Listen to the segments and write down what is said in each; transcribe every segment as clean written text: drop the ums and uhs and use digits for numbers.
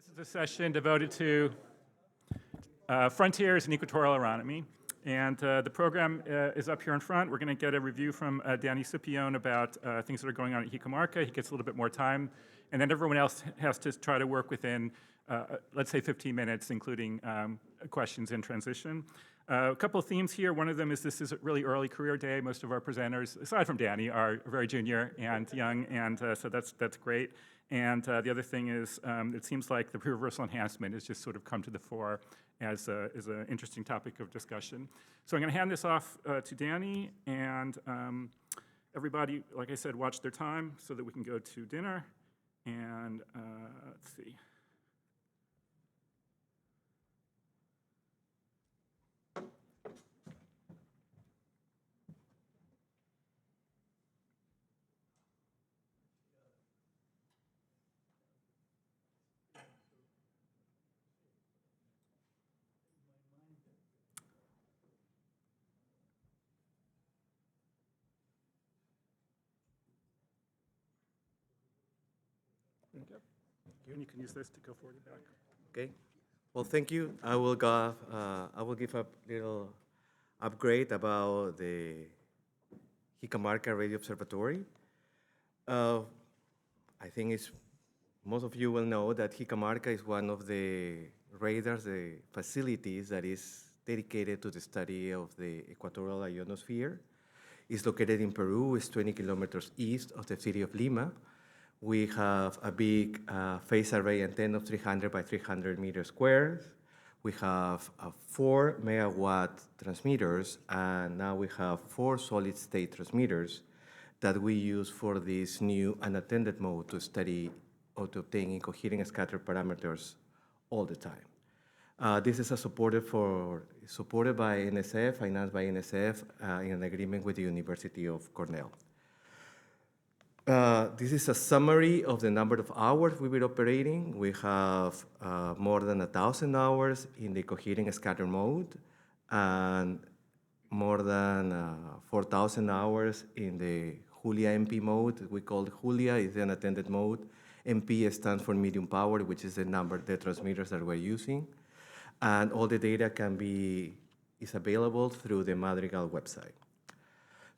This is a session devoted to frontiers in equatorial aeronomy. And the program is up here in front. We're going to get a review from Danny Scipione about things that are going on at Jicamarca. He gets a little bit more time. And then everyone else has to try to work within, let's say, 15 minutes, including questions in transition. A couple of themes here. One of them is this is a really early career day. Most of our presenters, aside from Danny, are very junior and young, and so that's great. And the other thing is it seems like the reversal enhancement has just sort of come to the fore as an interesting topic of discussion. So I'm going to hand this off to Danny, and everybody, like I said, watch their time so that we can go to dinner. And let's see. And you can use this to go forward and back. Okay. Well, thank you. I will give a little upgrade about the Jicamarca Radio Observatory. I think most of you will know that Jicamarca is one of the radars, the facilities that is dedicated to the study of the equatorial ionosphere. It's located in Peru. It's 20 kilometers east of the city of Lima. We have a big phase array antenna of 300 by 300 meters squared. We have 4 megawatt transmitters, and now we have 4 solid state transmitters that we use for this new unattended mode to study or to obtain incoherent scatter parameters all the time. This is supported by NSF, financed by NSF, in an agreement with the University of Cornell. This is a summary of the number of hours we've been operating. We have more than 1,000 hours in the coherent scatter mode and more than 4,000 hours in the Julia MP mode. We call Julia is the unattended mode. MP stands for medium power, which is the transmitters that we're using. And all the data is available through the Madrigal website.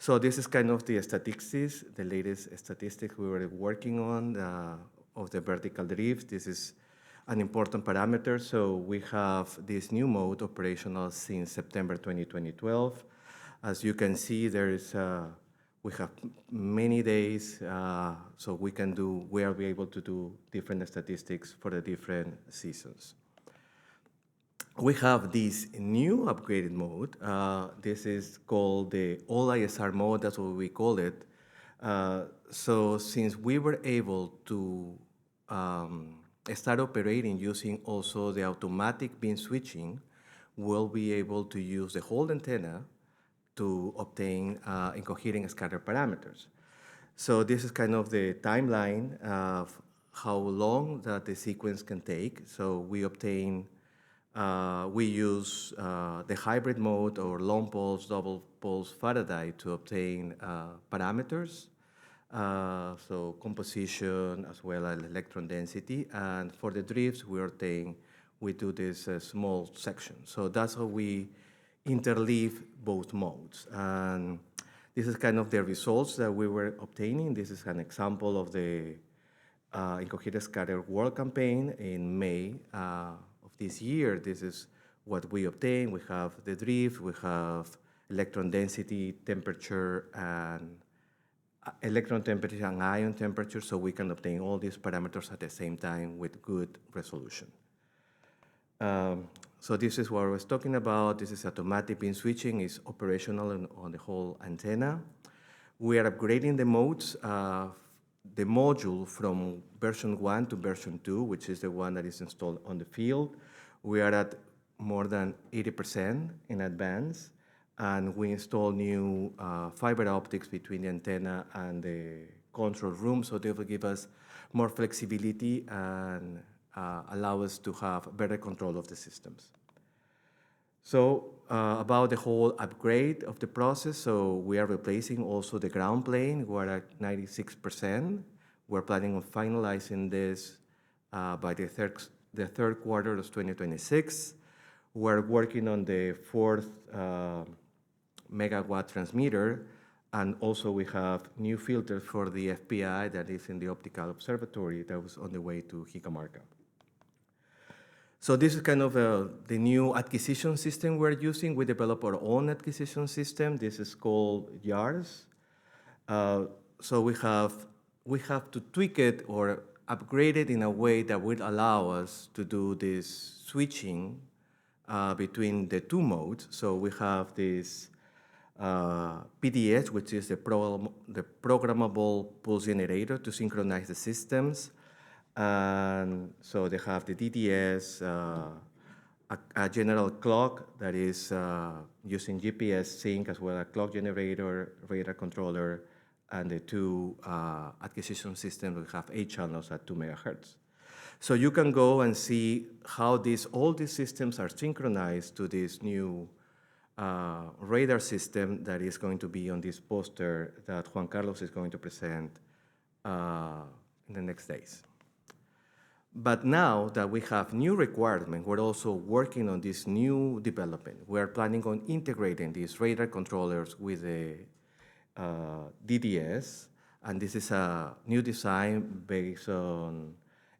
So this is kind of the statistics, the latest statistics we were working on of the vertical drift. This is an important parameter. So we have this new mode operational since September 2012. As you can see, we have many days, so we are able to do different statistics for the different seasons. We have this new upgraded mode. This is called the all ISR mode, that's what we call it. So since we were able to start operating using also the automatic beam switching, we'll be able to use the whole antenna to obtain incoherent scatter parameters. So this is kind of the timeline of how long that the sequence can take. So we use the hybrid mode or long pulse, double pulse Faraday to obtain parameters. So composition as well as electron density. And for the drifts, we do this small section. So that's how we interleave both modes. And this is kind of the results that we were obtaining. This is an example of the Incoherent Scatter World Campaign in May of this year. This is what we obtained. We have the drift, we have electron density, temperature, and ion temperature, so we can obtain all these parameters at the same time with good resolution. So this is what I was talking about. This is automatic beam switching. It's operational on the whole antenna. We are upgrading the modes, the module from version 1 to version 2, which is the one that is installed on the field. We are at more than 80% in advance, and we install new fiber optics between the antenna and the control room, so they will give us more flexibility and allow us to have better control of the systems. So about the whole upgrade of the process, so we are replacing also the ground plane. We're at 96%. We're planning on finalizing this by the the third quarter of 2026. We're working on the fourth megawatt transmitter, and also we have new filters for the FPI that is in the optical observatory that was on the way to Jicamarca. So this is kind of the new acquisition system we're using. We develop our own acquisition system. This is called YARS. So we have to tweak it or upgrade it in a way that would allow us to do this switching between the two modes. So we have this PDS, which is the programmable pulse generator to synchronize the systems. And so they have the DDS, a general clock that is using GPS sync, as well as clock generator, radar controller, and the two acquisition systems. We have 8 channels at 2 megahertz. So you can go and see how all these systems are synchronized to this new radar system that is going to be on this poster that Juan Carlos is going to present in the next days. But now that we have new requirements, we're also working on this new development. We're planning on integrating these radar controllers with the DDS, and this is a new design based on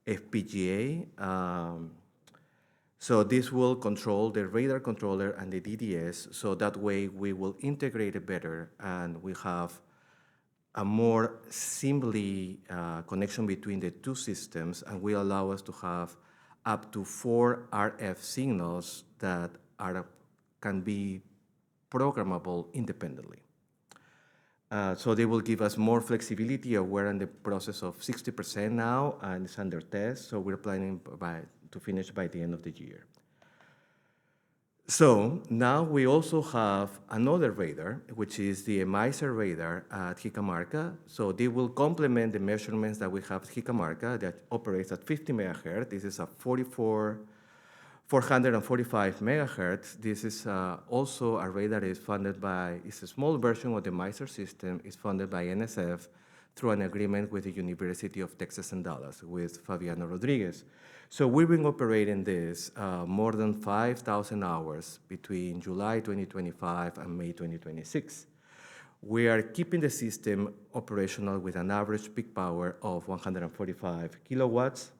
FPGA. So this will control the radar controller and the DDS, so that way we will integrate it better, and we have a more seamless connection between the two systems, and will allow us to have up to 4 RF signals that can be programmable independently. So they will give us more flexibility. We're in the process of 60% now, and it's under test, so we're planning to finish by the end of the year. So now we also have another radar, which is the Miser radar at Jicamarca. So they will complement the measurements that we have at Jicamarca that operates at 50 megahertz. This is a 445 megahertz. This is also a radar that is funded by, it's a small version of the Miser system. It's funded by NSF through an agreement with the University of Texas in Dallas with Fabiano Rodriguez. So we've been operating this more than 5,000 hours between July 2025 and May 2026. We are keeping the system operational with an average peak power of 145 kilowatts.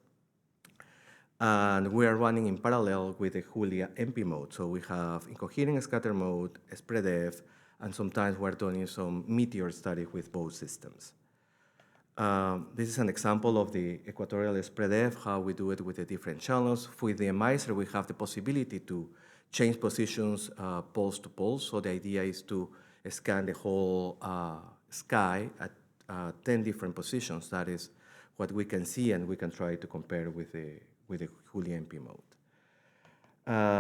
And we are running in parallel with the Julia MP mode. So we have incoherent scatter mode, SpreadF, and sometimes we're doing some meteor study with both systems. This is an example of the equatorial SpreadF, how we do it with the different channels. With the Miser, we have the possibility to change positions pulse to pulse. So the idea is to scan the whole sky at 10 different positions. That is what we can see, and we can try to compare with the Julia MP mode.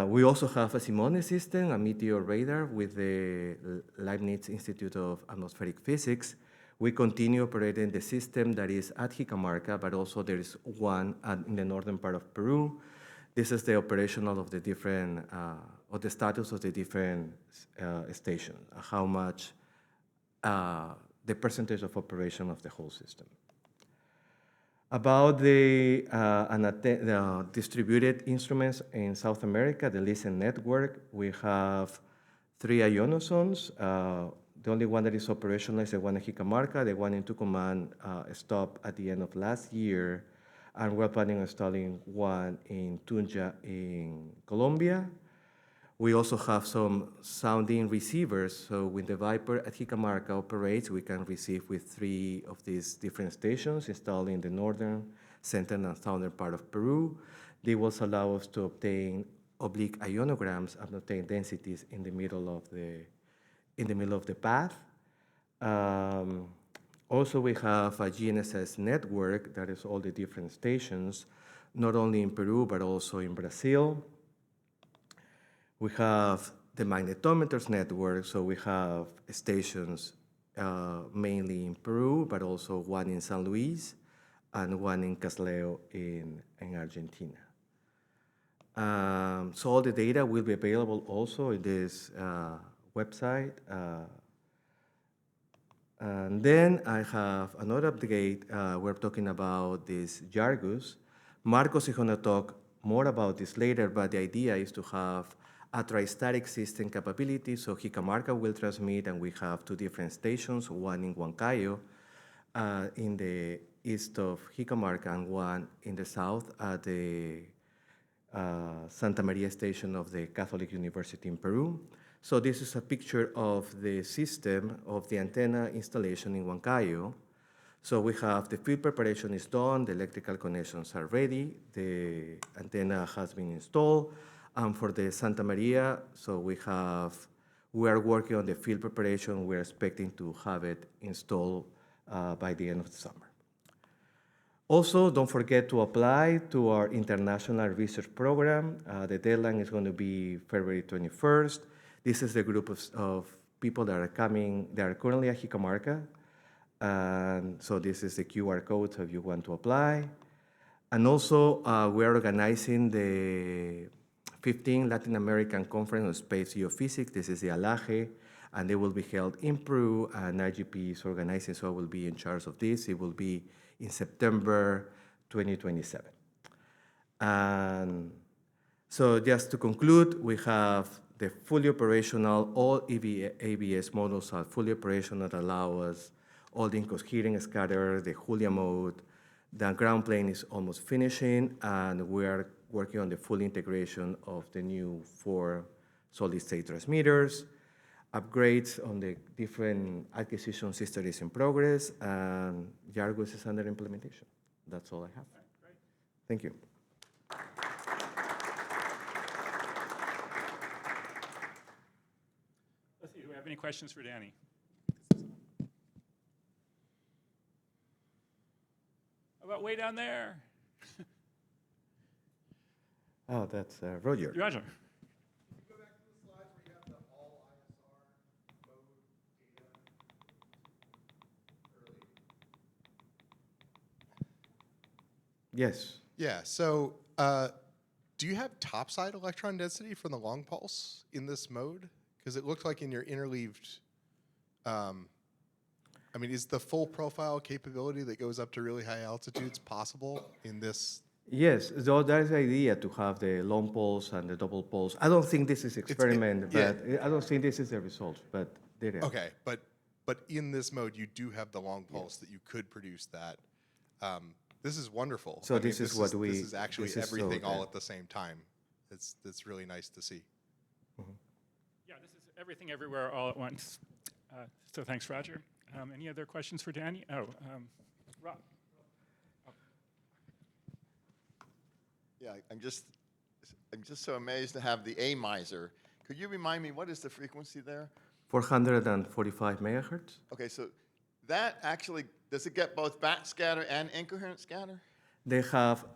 We also have a Simone system, a meteor radar with the Leibniz Institute of Atmospheric Physics. We continue operating the system that is at Jicamarca, but also there is one in the northern part of Peru. This is the operational of the different, or the status of the different stations, how much, the percentage of operation of the whole system. About the distributed instruments in South America, the LISTEN network, we have 3 ionozones. The only one that is operational is the one in Jicamarca. The one in Tucumán stopped at the end of last year, and we're planning on installing one in Tunja in Colombia. We also have some sounding receivers. So when the Viper at Jicamarca operates, we can receive with 3 of these different stations installed in the northern, central, and southern part of Peru. They will allow us to obtain oblique ionograms and obtain densities in the middle of the path. Also, we have a GNSS network that is all the different stations, not only in Peru, but also in Brazil. We have the magnetometers network, so we have stations mainly in Peru, but also one in San Luis and one in Casleo in Argentina. So all the data will be available also in this website. And then I have another update. We're talking about this Jargus. Marcos is going to talk more about this later, but the idea is to have a tri-static system capability. So Jicamarca will transmit, and we have two different stations, one in Huancayo, in the east of Jicamarca, and one in the south at the Santa Maria station of the Catholic University in Peru. So this is a picture of the system of the antenna installation in Huancayo. So we have the field preparation is done, the electrical connections are ready, the antenna has been installed. And for the Santa Maria, so we are working on the field preparation. We're expecting to have it installed by the end of the summer. Also, don't forget to apply to our international research program. The deadline is going to be February 21st. This is the group of people that are coming, that are currently at Jicamarca. And so this is the QR code if you want to apply. And also, we're organizing the 15th Latin American Conference on Space Geophysics. This is the ALAGE, and they will be held in Peru, and IGP is organizing, so I will be in charge of this. It will be in September 2027. And so just to conclude, we have the fully operational, all ABS models are fully operational that allow us all the incoherent scatter, the Julia mode. The ground plane is almost finishing, and we are working on the full integration of the new 4 solid-state transmitters. Upgrades on the different acquisition system is in progress, and Yargos is under implementation. That's all I have. Great. Thank you. Let's see, do we have any questions for Danny? How about way down there? Oh, that's Roger. Roger. Yes. Yeah, so do you have topside electron density from the long pulse in this mode? Because it looked like in your interleaved, I mean, is the full profile capability that goes up to really high altitudes possible in this? Yes, so that's the idea, to have the long pulse and the double pulse. I don't think this is experiment, yeah. but I don't think this is the result, but there is. Okay, but in this mode, you do have the long pulse that you could produce that. This is wonderful. So this is what This is actually this is so everything all that- at the same time. It's really nice to see. Yeah, this is everything everywhere all at once. So thanks, Roger. Any other questions for Danny? Rob. Yeah, I'm just so amazed to have the A miser. Could you remind me, what is the frequency there? 445 megahertz. Okay, so that actually, does it get both backscatter and incoherent scatter?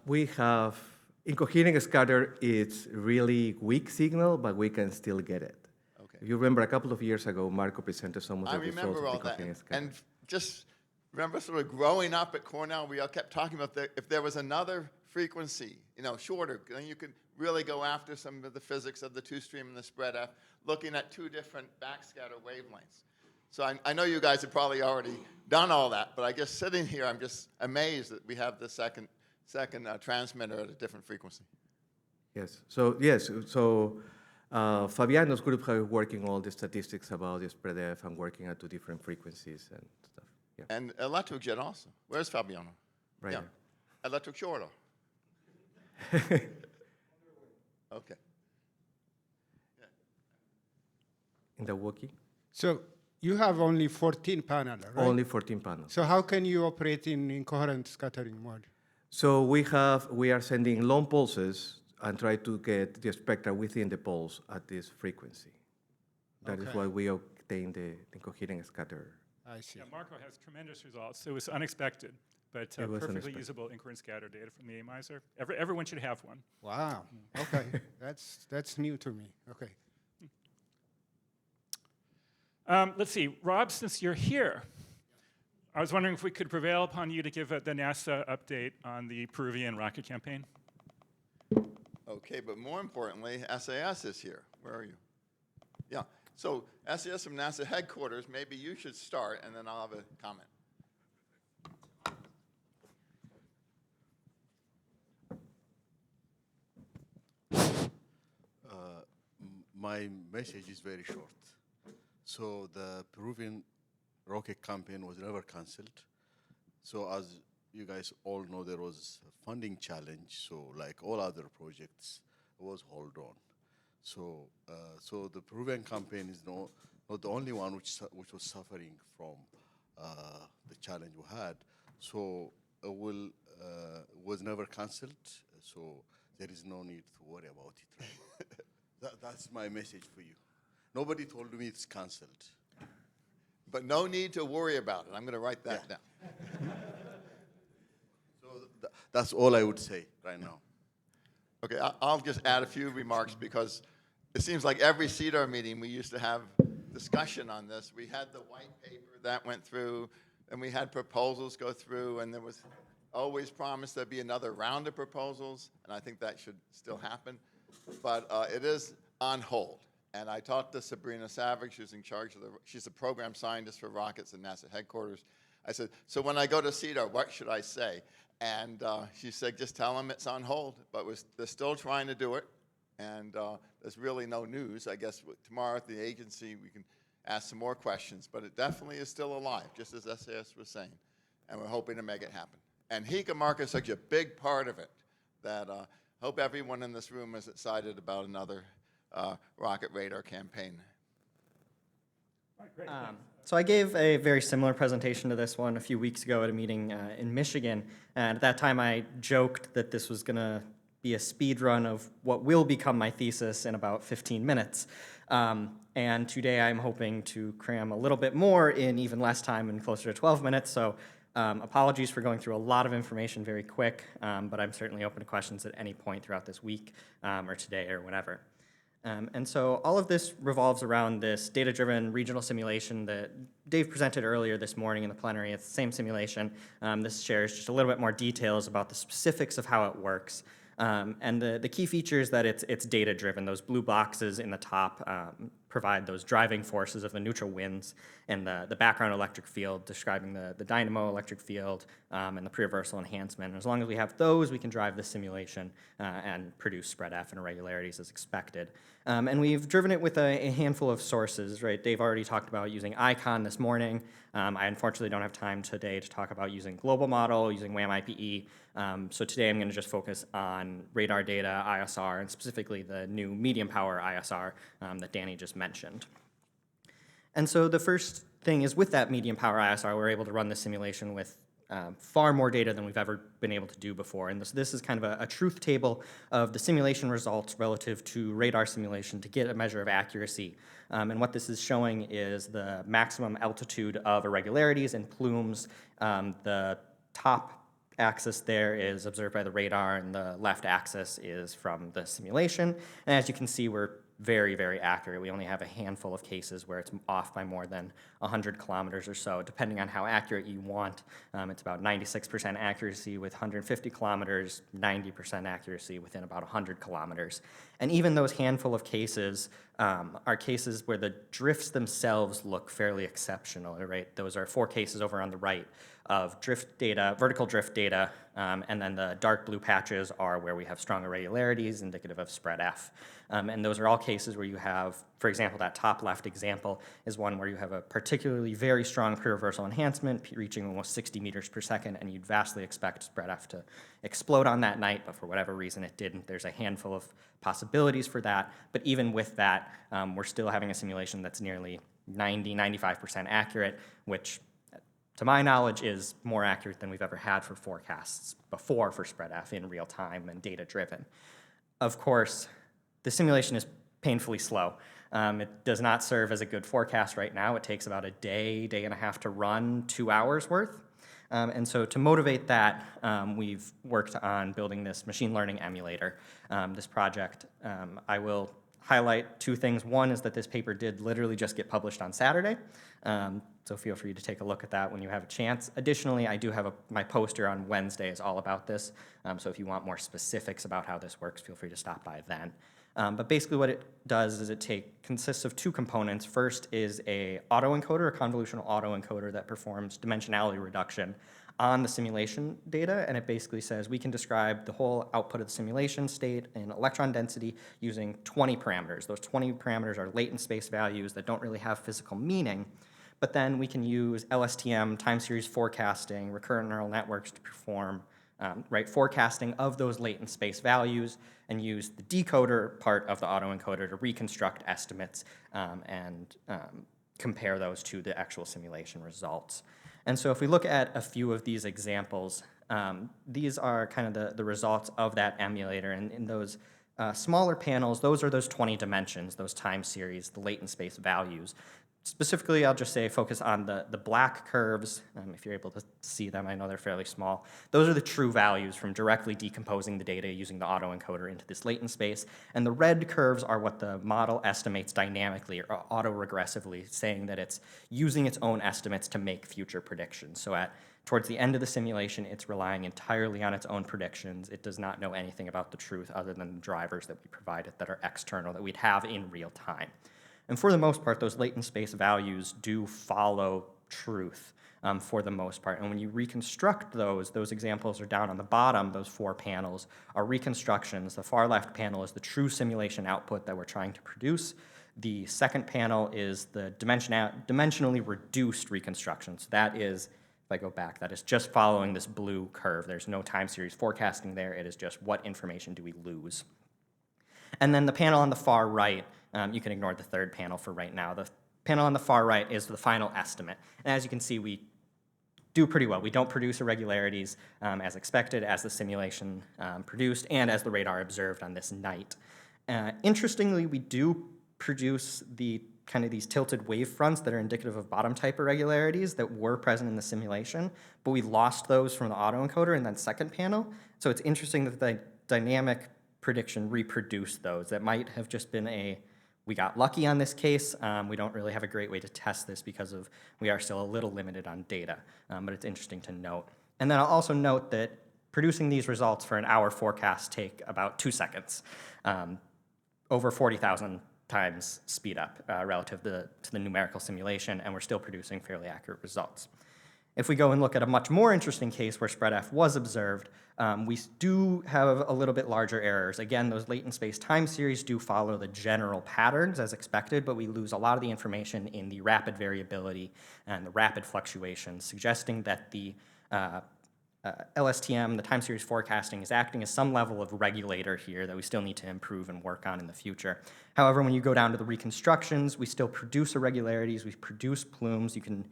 We have, incoherent scatter, it's really weak signal, but we can still get it. Okay. If you remember, a couple of years ago, Marco presented some of I the results remember of all that. incoherent scatter. And just remember sort of growing up at Cornell, we all kept talking about if there was another frequency, shorter, then you could really go after some of the physics of the two-stream and the spread F, looking at 2 different backscatter wavelengths. So I know you guys have probably already done all that, but I guess sitting here, I'm just amazed that we have the second transmitter at a different frequency. Yes. So Fabiano's group have been working all the statistics about the spread F and working at 2 different frequencies and stuff. Yeah. And electric jet also. Where's Fabiano? Right. Yeah. Electric shorter. There. Okay. In the Wookiee, So you have only 14 panels, right? only 14 panels. So how can you operate in incoherent scattering mode? So we are sending long pulses and try to get the spectra within the pulse at this frequency. That is Okay. why we obtain the incoherent scatter. I see. Yeah, Marco has tremendous results. It was unexpected, but It was perfectly unexpected. usable incoherent scatter data from the AMiser. Everyone should have one. Wow. Okay. That's new to me. Okay. Let's see, Rob, since you're here, I was wondering if we could prevail upon you to give the NASA update on the Peruvian rocket campaign. Okay, but more importantly, SAS is here. Where are you? Yeah. So SAS from NASA headquarters, maybe you should start, and then I'll have a comment. My message is very short. So the Peruvian rocket campaign was never canceled. So as you guys all know, there was a funding challenge. So like all other projects, it was hold on. So so the Peruvian campaign is not the only one which was suffering from the challenge we had. So was never canceled. So there is no need to worry about it right now. That's my message for you. Nobody told me it's canceled. But no need to worry about it. I'm going to write that down. So that's all I would say right now. Okay, I'll just add a few remarks because it seems like every CEDAR meeting we used to have discussion on this. We had the white paper that went through, and we had proposals go through, and there was always promised there'd be another round of proposals, and I think that should still happen. But it is on hold. And I talked to Sabrina Savage, who's in charge of she's the program scientist for rockets in NASA headquarters. I said, so when I go to CEDAR, what should I say? And she said, just tell them it's on hold, but they're still trying to do it. And there's really no news. I guess tomorrow at the agency, we can ask some more questions, but it definitely is still alive, just as SAS was saying. And we're hoping to make it happen. And Hikamarka is such a big part of it that I hope everyone in this room is excited about another rocket radar campaign. So I gave a very similar presentation to this one a few weeks ago at a meeting in Michigan, and at that time I joked that this was going to be a speed run of what will become my thesis in about 15 minutes. And today I'm hoping to cram a little bit more in even less time and closer to 12 minutes, so apologies for going through a lot of information very quick, but I'm certainly open to questions at any point throughout this week or today or whatever. And so all of this revolves around this data-driven regional simulation that Dave presented earlier this morning in the plenary. It's the same simulation. This shares just a little bit more details about the specifics of how it works. And the key feature is that it's data-driven. Those blue boxes in the top provide those driving forces of the neutral winds, and the background electric field describing the dynamo electric field and the pre-reversal enhancement. And as long as we have those, we can drive the simulation and produce spread F and irregularities as expected. And we've driven it with a handful of sources, right? Dave already talked about using ICON this morning. I unfortunately don't have time today to talk about using global model, using WAM-IPE. So today I'm going to just focus on radar data, ISR, and specifically the new medium power ISR that Danny just mentioned. And so the first thing is with that medium power ISR, we're able to run the simulation with far more data than we've ever been able to do before. And this is kind of a truth table of the simulation results relative to radar simulation to get a measure of accuracy. And what this is showing is the maximum altitude of irregularities and plumes. The top axis there is observed by the radar, and the left axis is from the simulation. And as you can see, we're very, very accurate. We only have a handful of cases where it's off by more than 100 kilometers or so, depending on how accurate you want. It's about 96% accuracy with 150 kilometers, 90% accuracy within about 100 kilometers. And even those handful of cases are cases where the drifts themselves look fairly exceptional, right? Those are 4 cases over on the right of drift data, vertical drift data, and then the dark blue patches are where we have strong irregularities indicative of spread F. And those are all cases where you have, for example, that top left example is one where you have a particularly very strong pre-reversal enhancement reaching almost 60 meters per second, and you'd vastly expect spread F to explode on that night, but for whatever reason it didn't. There's a handful of possibilities for that, but even with that, we're still having a simulation that's nearly 95% accurate, which to my knowledge is more accurate than we've ever had for forecasts before for spread F in real time and data driven. Of course, the simulation is painfully slow. It does not serve as a good forecast right now. It takes about a day and a half to run, 2 hours worth. And so to motivate that, we've worked on building this machine learning emulator. This project, I will highlight 2 things. One is that this paper did literally just get published on Saturday, so feel free to take a look at that when you have a chance. Additionally, I do have my poster on Wednesday is all about this, so if you want more specifics about how this works, feel free to stop by then. But basically what it does is consists of 2 components. First is a autoencoder, a convolutional autoencoder that performs dimensionality reduction on the simulation data, and it basically says we can describe the whole output of the simulation state in electron density using 20 parameters. Those 20 parameters are latent space values that don't really have physical meaning, but then we can use LSTM, time series forecasting, recurrent neural networks to perform forecasting of those latent space values, and use the decoder part of the autoencoder to reconstruct estimates and compare those to the actual simulation results. And so if we look at a few of these examples, these are kind of the results of that emulator. And in those smaller panels, those are those 20 dimensions, those time series, the latent space values. Specifically, I'll just say focus on the black curves. If you're able to see them, I know they're fairly small. Those are the true values from directly decomposing the data using the autoencoder into this latent space. And the red curves are what the model estimates dynamically or autoregressively, saying that it's using its own estimates to make future predictions. So towards the end of the simulation, it's relying entirely on its own predictions. It does not know anything about the truth other than the drivers that we provided that are external, that we'd have in real time. And for the most part, those latent space values do follow truth for the most part. And when you reconstruct those examples are down on the bottom, those 4 panels are reconstructions. The far left panel is the true simulation output that we're trying to produce. The second panel is the dimensionally reduced reconstruction. So that is, if I go back, that is just following this blue curve. There's no time series forecasting there. It is just what information do we lose. And then the panel on the far right, you can ignore the third panel for right now. The panel on the far right is the final estimate. And as you can see, we do pretty well. We don't produce irregularities as expected, as the simulation produced, and as the radar observed on this night. Interestingly, we do produce the kind of these tilted wave fronts that are indicative of bottom type irregularities that were present in the simulation, but we lost those from the autoencoder in that second panel. So it's interesting that the dynamic prediction reproduced those. That might have just been we got lucky on this case. We don't really have a great way to test this because we are still a little limited on data, but it's interesting to note. And then I'll also note that producing these results for an hour forecast take about 2 seconds, over 40,000 times speed up relative to the numerical simulation, and we're still producing fairly accurate results. If we go and look at a much more interesting case where spread F was observed, we do have a little bit larger errors. Again, those latent space time series do follow the general patterns as expected, but we lose a lot of the information in the rapid variability and the rapid fluctuations, suggesting that the LSTM, the time series forecasting, is acting as some level of regulator here that we still need to improve and work on in the future. However, when you go down to the reconstructions, we still produce irregularities, we produce plumes. You can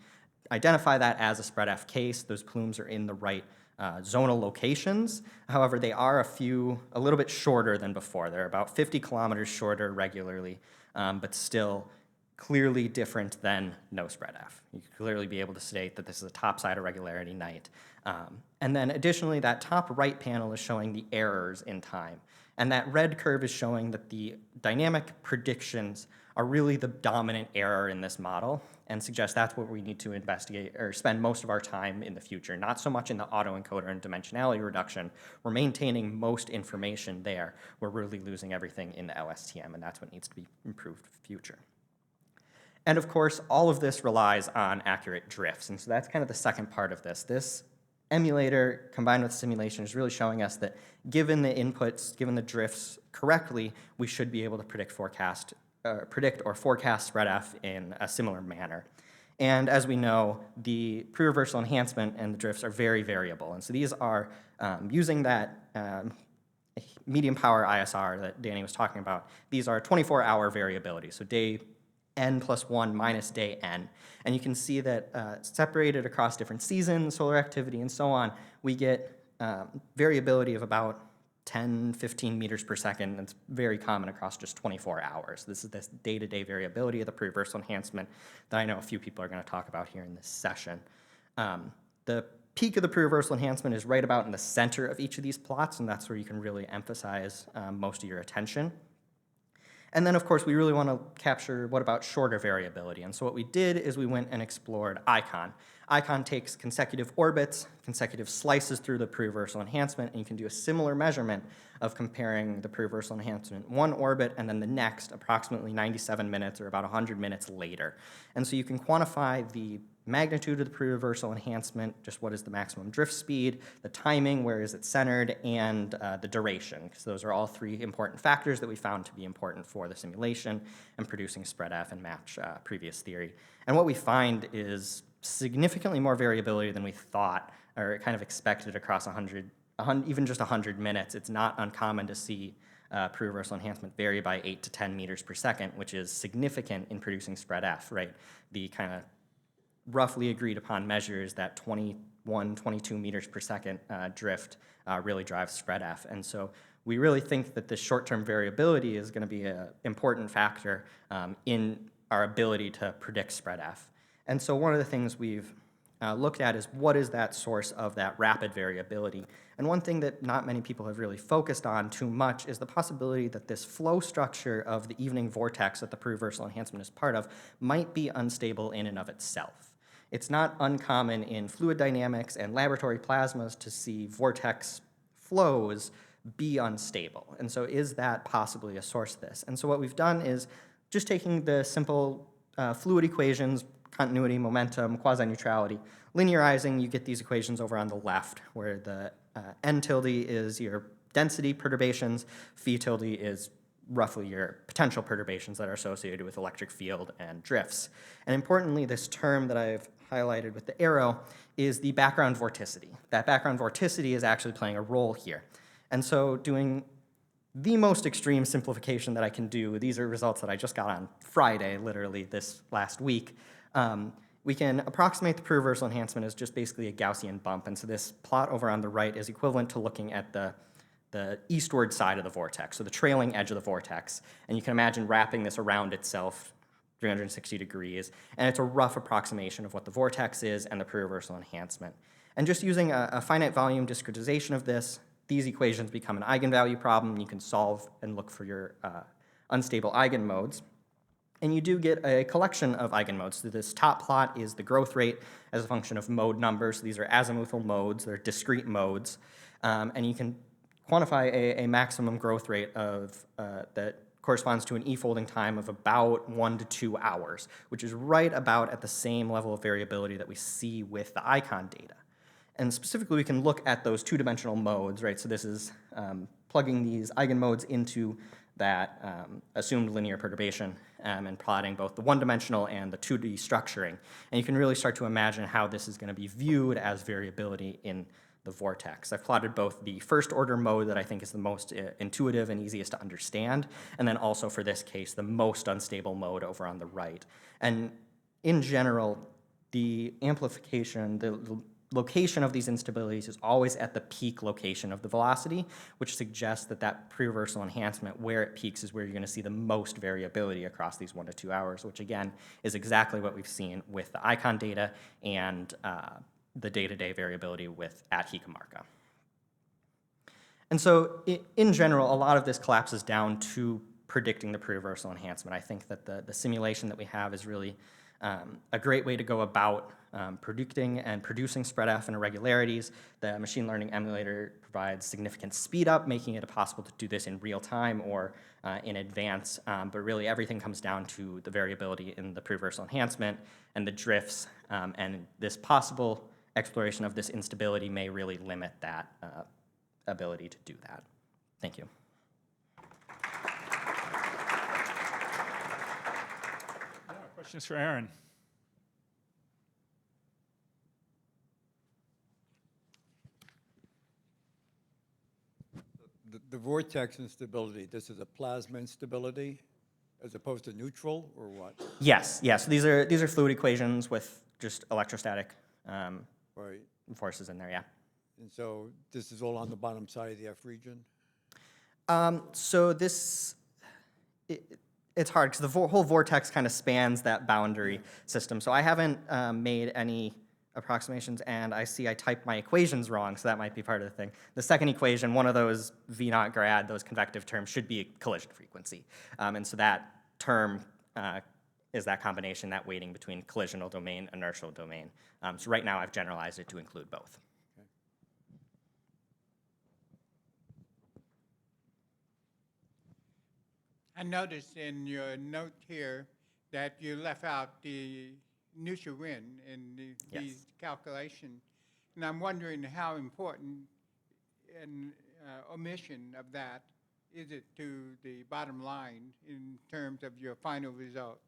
identify that as a spread F case. Those plumes are in the right zonal locations. However, they are a little bit shorter than before. They're about 50 kilometers shorter regularly, but still clearly different than no spread F. You can clearly be able to state that this is a topside irregularity night. And then additionally, that top right panel is showing the errors in time. And that red curve is showing that the dynamic predictions are really the dominant error in this model, and suggest that's what we need to investigate or spend most of our time in the future, not so much in the autoencoder and dimensionality reduction. We're maintaining most information there. We're really losing everything in the LSTM, and that's what needs to be improved for the future. And of course, all of this relies on accurate drifts, and so that's kind of the second part of this. This emulator combined with simulation is really showing us that given the inputs, given the drifts correctly, we should be able to predict or forecast spread F in a similar manner. And as we know, the pre-reversal enhancement and the drifts are very variable. And so these are using that medium power ISR that Danny was talking about. These are 24-hour variability, so day n plus 1 minus day n. And you can see that separated across different seasons, solar activity, and so on, we get variability of about 10, 15 meters per second. That's very common across just 24 hours. This is this day-to-day variability of the pre-reversal enhancement that I know a few people are going to talk about here in this session. The peak of the pre-reversal enhancement is right about in the center of each of these plots, and that's where you can really emphasize most of your attention. And then, of course, we really want to capture what about shorter variability. And so what we did is we went and explored ICON. ICON takes consecutive orbits, consecutive slices through the pre-reversal enhancement, and you can do a similar measurement of comparing the pre-reversal enhancement one orbit and then the next approximately 97 minutes or about 100 minutes later. And so you can quantify the magnitude of the pre-reversal enhancement, just what is the maximum drift speed, the timing, where is it centered, and the duration, because those are all three important factors that we found to be important for the simulation and producing spread F and match previous theory. And what we find is significantly more variability than we thought or kind of expected across even just 100 minutes. It's not uncommon to see pre-reversal enhancement vary by 8 to 10 meters per second, which is significant in producing spread F, right? The kind of roughly agreed upon measure is that 21, 22 meters per second drift really drives spread F. And so we really think that this short-term variability is going to be an important factor in our ability to predict spread F. And so one of the things we've looked at is what is that source of that rapid variability. And one thing that not many people have really focused on too much is the possibility that this flow structure of the evening vortex that the pre-reversal enhancement is part of might be unstable in and of itself. It's not uncommon in fluid dynamics and laboratory plasmas to see vortex flows be unstable. And so is that possibly a source of this? And so what we've done is just taking the simple fluid equations, continuity, momentum, quasi-neutrality, linearizing, you get these equations over on the left, where the n tilde is your density perturbations, phi tilde is roughly your potential perturbations that are associated with electric field and drifts. And importantly, this term that I've highlighted with the arrow is the background vorticity. That background vorticity is actually playing a role here. And so doing the most extreme simplification that I can do, these are results that I just got on Friday, literally this last week, we can approximate the pre-reversal enhancement as just basically a Gaussian bump. And so this plot over on the right is equivalent to looking at the eastward side of the vortex, so the trailing edge of the vortex. And you can imagine wrapping this around itself 360 degrees. And it's a rough approximation of what the vortex is and the pre-reversal enhancement. And just using a finite volume discretization of this, these equations become an eigenvalue problem. You can solve and look for your unstable eigenmodes. And you do get a collection of eigenmodes. So this top plot is the growth rate as a function of mode numbers. So these are azimuthal modes. They're discrete modes. And you can quantify a maximum growth rate of that corresponds to an e-folding time of about 1 to 2 hours, which is right about at the same level of variability that we see with the icon data. And specifically, we can look at those two-dimensional modes, right? So this is plugging these eigenmodes into that assumed linear perturbation and plotting both the one-dimensional and the 2D structuring. And you can really start to imagine how this is going to be viewed as variability in the vortex. I've plotted both the first-order mode that I think is the most intuitive and easiest to understand, and then also for this case, the most unstable mode over on the right. And in general, the amplification, the location of these instabilities is always at the peak location of the velocity, which suggests that that pre-reversal enhancement, where it peaks, is where you're going to see the most variability across these 1 to 2 hours, which again is exactly what we've seen with the icon data and the day-to-day variability at Hikamarka. And so in general, a lot of this collapses down to predicting the pre-reversal enhancement. I think that the simulation that we have is really a great way to go about predicting and producing spread F and irregularities. The machine learning emulator provides significant speed up, making it possible to do this in real time or in advance. But really everything comes down to the variability in the pre-reversal enhancement and the drifts, and this possible exploration of this instability may really limit that ability to do that. Thank you. Questions for Aaron? The vortex instability, this is a plasma instability as opposed to neutral, or what? Yes, yes. These are fluid equations with just electrostatic Right. forces in there, yeah. And so this is all on the bottom side of the F region? So this, it's hard because the whole vortex kind of spans that boundary system. So I haven't made any approximations, and I see I typed my equations wrong, so that might be part of the thing. The second equation, one of those V naught grad, those convective terms, should be a collision frequency. And so that term is that combination, that weighting between collisional domain, inertial domain. So right now I've generalized it to include both. Okay. I noticed in your note here that you left out the neutral wind in Yes. these calculations. And I'm wondering how important an omission of that is it to the bottom line in terms of your final result?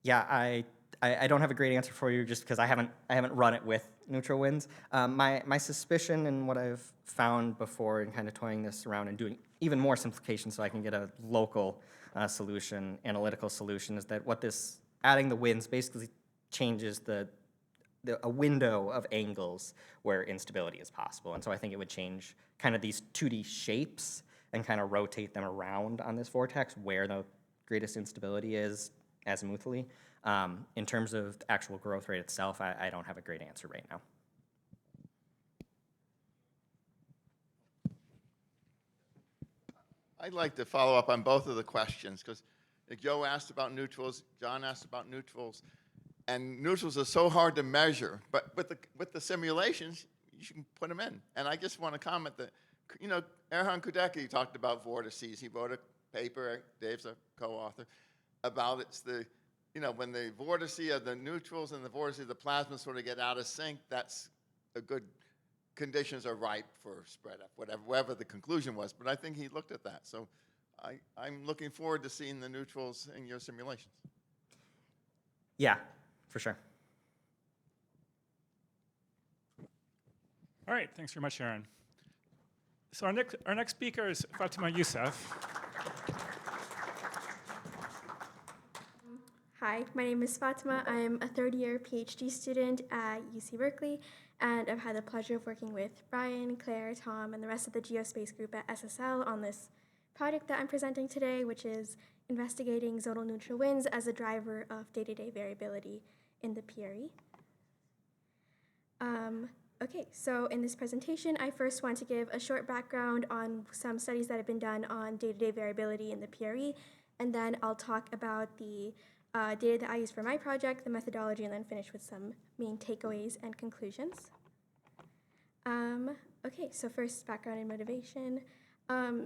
Yeah, I don't have a great answer for you just because I haven't run it with neutral winds. My suspicion and what I've found before in kind of toying this around and doing even more simplification so I can get a local solution, analytical solution, is that what this adding the winds basically changes a window of angles where instability is possible. And so I think it would change kind of these 2D shapes and kind of rotate them around on this vortex where the greatest instability is azimuthally. In terms of the actual growth rate itself, I don't have a great answer right now. I'd like to follow up on both of the questions because Joe asked about neutrals, John asked about neutrals, and neutrals are so hard to measure. But with the simulations, you can put them in. And I just want to comment that, Erhan Kudeki talked about vortices. He wrote a paper, Dave's a co-author, about when the vortice of the neutrals and the vortice of the plasma sort of get out of sync, that's a good conditions are ripe for spread up, whatever the conclusion was. But I think he looked at that. So I'm looking forward to seeing the neutrals in your simulations. Yeah, for sure. All right, thanks very much, Aaron. So our next speaker is Fatima Youssef. Hi, my name is Fatima. I am a third-year PhD student at UC Berkeley, and I've had the pleasure of working with Brian, Claire, Tom, and the rest of the geospace group at SSL on this project that I'm presenting today, which is investigating zonal neutral winds as a driver of day-to-day variability in the PRE. Okay, so in this presentation, I first want to give a short background on some studies that have been done on day-to-day variability in the PRE, and then I'll talk about the data that I use for my project, the methodology, and then finish with some main takeaways and conclusions. Okay, so first, background and motivation.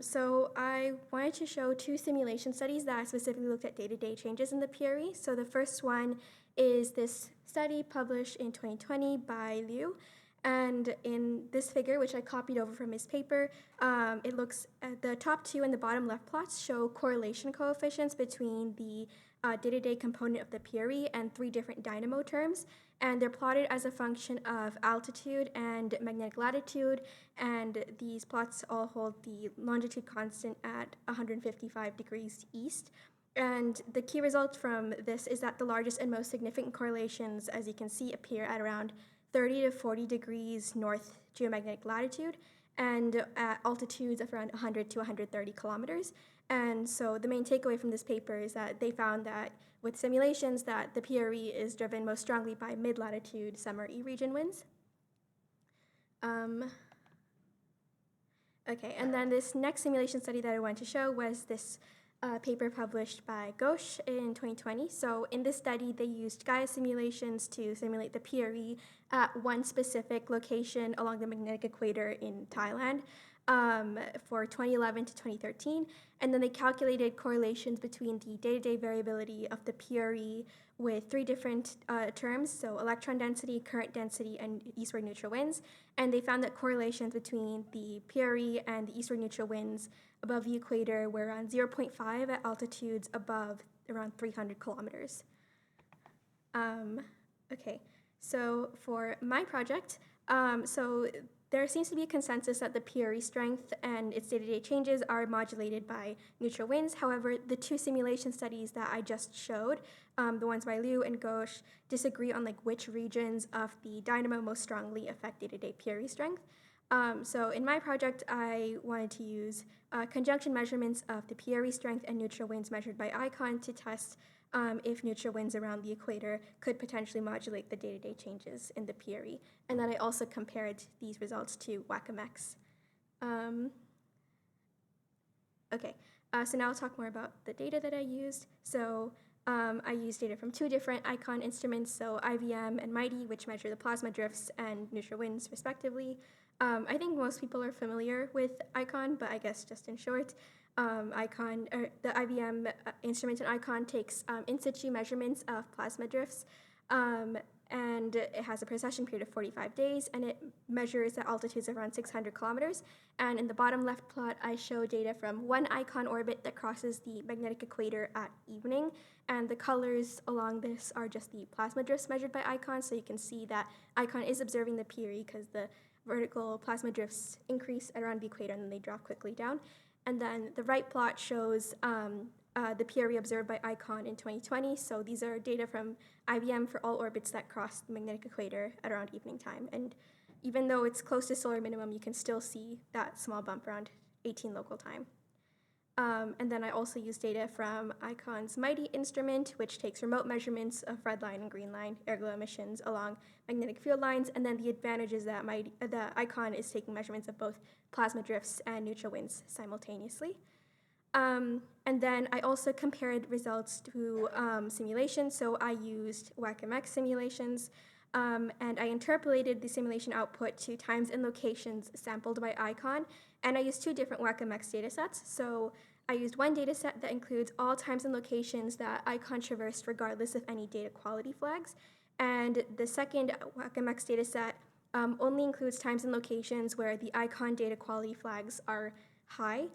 So I wanted to show two simulation studies that specifically looked at day-to-day changes in the PRE. So the first one is this study published in 2020 by Liu. And in this figure, which I copied over from his paper, it looks at the top two and the bottom left plots show correlation coefficients between the day-to-day component of the PRE and three different dynamo terms. And they're plotted as a function of altitude and magnetic latitude. And these plots all hold the longitude constant at 155 degrees east. And the key result from this is that the largest and most significant correlations, as you can see, appear at around 30 to 40 degrees north geomagnetic latitude and at altitudes of around 100 to 130 kilometers. And so the main takeaway from this paper is that they found that with simulations that the PRE is driven most strongly by mid-latitude summer E-region winds. Okay, and then this next simulation study that I wanted to show was this paper published by Ghosh in 2020. So in this study, they used Gaia simulations to simulate the PRE at one specific location along the magnetic equator in Thailand for 2011 to 2013. And then they calculated correlations between the day-to-day variability of the PRE with three different terms, so electron density, current density, and eastward neutral winds. And they found that correlations between the PRE and the eastward neutral winds above the equator were around 0.5 at altitudes above around 300 kilometers. Okay, so for my project, so there seems to be a consensus that the PRE strength and its day-to-day changes are modulated by neutral winds. However, the two simulation studies that I just showed, the ones by Liu and Ghosh, disagree on which regions of the dynamo most strongly affect day-to-day PRE strength. So in my project, I wanted to use conjunction measurements of the PRE strength and neutral winds measured by ICON to test if neutral winds around the equator could potentially modulate the day-to-day changes in the PRE. And then I also compared these results to WACOMEX. Okay, so now I'll talk more about the data that I used. So I used data from two different ICON instruments, so IVM and MIGHTY, which measure the plasma drifts and neutral winds respectively. I think most people are familiar with ICON, but I guess just in short, the IVM instrument in ICON takes in situ measurements of plasma drifts And it has a precession period of 45 days, and it measures at altitudes around 600 kilometers. And in the bottom left plot, I show data from one ICON orbit that crosses the magnetic equator at evening, and the colors along this are just the plasma drifts measured by ICON, so you can see that ICON is observing the Peary because the vertical plasma drifts increase around the equator and then they drop quickly down. And then the right plot shows the Peary observed by ICON in 2020. So these are data from IBM for all orbits that cross the magnetic equator at around evening time. And even though it's close to solar minimum, you can still see that small bump around 18 local time. And then I also use data from ICON's MIGHTY instrument, which takes remote measurements of red line and green line airglow emissions along magnetic field lines. And then the advantage is that the ICON is taking measurements of both plasma drifts and neutral winds simultaneously. And then I also compared results to simulations. So I used WACMX simulations, and I interpolated the simulation output to times and locations sampled by ICON. And I used two different WACMX datasets. So I used one dataset that includes all times and locations that ICON traversed regardless of any data quality flags. And the second WACMX dataset only includes times and locations where the ICON data quality flags are high.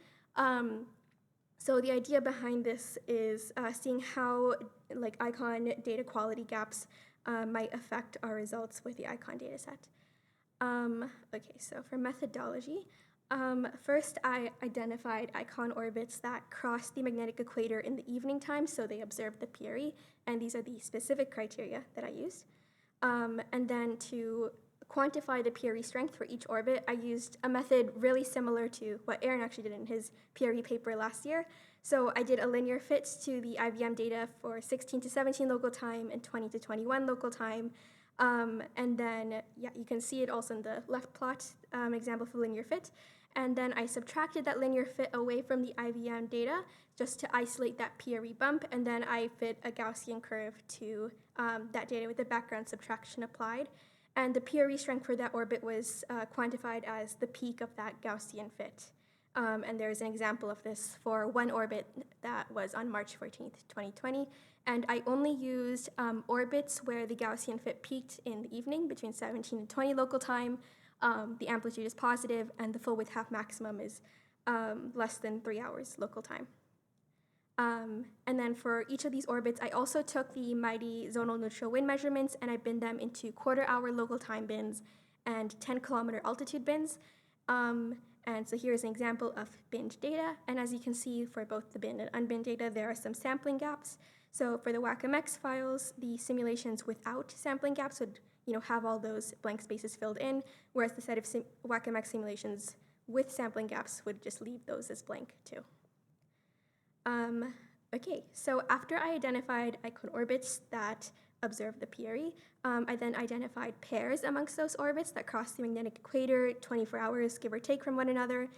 So the idea behind this is seeing how ICON data quality gaps might affect our results with the ICON dataset. Okay, so for methodology, first I identified ICON orbits that cross the magnetic equator in the evening time, so they observed the Peary, and these are the specific criteria that I used. And then to quantify the Peary strength for each orbit, I used a method really similar to what Aaron actually did in his Peary paper last year. So I did a linear fit to the IBM data for 16 to 17 local time and 20 to 21 local time. And then, yeah, you can see it also in the left plot, example for linear fit. And then I subtracted that linear fit away from the IBM data just to isolate that Peary bump, and then I fit a Gaussian curve to that data with the background subtraction applied. And the Peary strength for that orbit was quantified as the peak of that Gaussian fit. And there's an example of this for one orbit that was on March 14th, 2020. And I only used orbits where the Gaussian fit peaked in the evening between 17 and 20 local time. The amplitude is positive, and the full width half maximum is less than 3 hours local time. And then for each of these orbits, I also took the MIGHTY zonal neutral wind measurements, and I binned them into quarter-hour local time bins and 10-kilometer altitude bins. And so here's an example of binned data. And as you can see, for both the binned and unbinned data, there are some sampling gaps. So for the WACMX files, the simulations without sampling gaps would have all those blank spaces filled in, whereas the set of WACMX simulations with sampling gaps would just leave those as blank too. Okay, so after I identified ICON orbits that observe the Peary, I then identified pairs amongst those orbits that cross the magnetic equator 24 hours, give or take, from one another.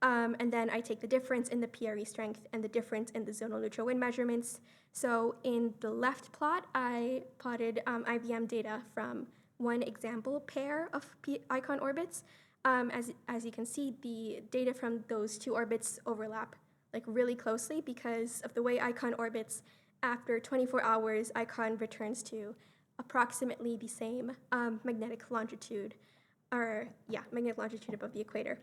And then I take the difference in the Peary strength and the difference in the zonal neutral wind measurements. So in the left plot, I plotted IBM data from one example pair of ICON orbits. As you can see, the data from those two orbits overlap really closely because of the way ICON orbits. After 24 hours, ICON returns to approximately the same magnetic longitude above the equator.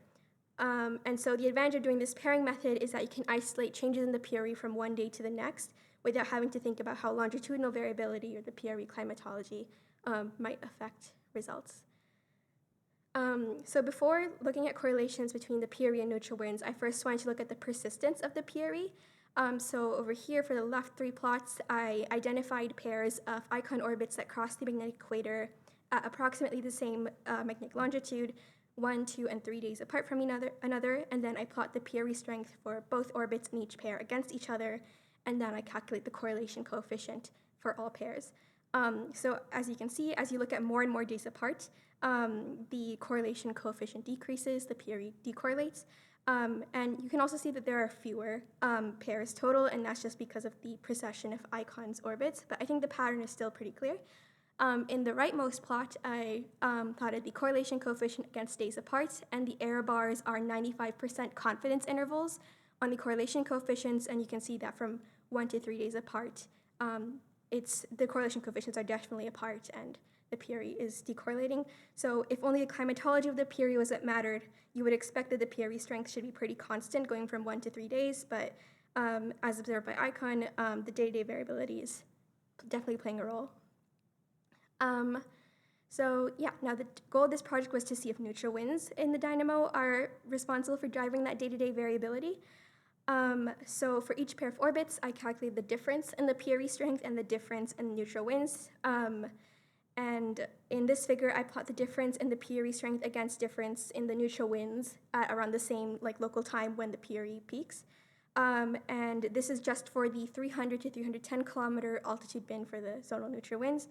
And so the advantage of doing this pairing method is that you can isolate changes in the Peary from one day to the next without having to think about how longitudinal variability or the Peary climatology might affect results. So before looking at correlations between the Peary and neutral winds, I first wanted to look at the persistence of the Peary. So over here for the left three plots, I identified pairs of ICON orbits that cross the magnetic equator at approximately the same magnetic longitude, 1, 2, and 3 days apart from another, and then I plot the Peary strength for both orbits in each pair against each other, and then I calculate the correlation coefficient for all pairs. So as you can see, as you look at more and more days apart, the correlation coefficient decreases, the Peary decorrelates, and you can also see that there are fewer pairs total, and that's just because of the precession of ICON's orbits, but I think the pattern is still pretty clear. In the rightmost plot, I plotted the correlation coefficient against days apart, and the error bars are 95% confidence intervals on the correlation coefficients, and you can see that from 1 to 3 days apart, the correlation coefficients are definitely apart, and the PRE is decorrelating. So if only the climatology of the PRE was what mattered, you would expect that the PRE strength should be pretty constant, going from 1 to 3 days. But as observed by ICON, the day-to-day variability is definitely playing a role. So yeah, now the goal of this project was to see if neutral winds in the dynamo are responsible for driving that day-to-day variability. So for each pair of orbits, I calculated the difference in the PRE strength and the difference in neutral winds. And in this figure, I plot the difference in the PRE strength against difference in the neutral winds at around the same local time when the PRE peaks. And this is just for the 300 to 310 kilometer altitude band for the zonal neutral winds.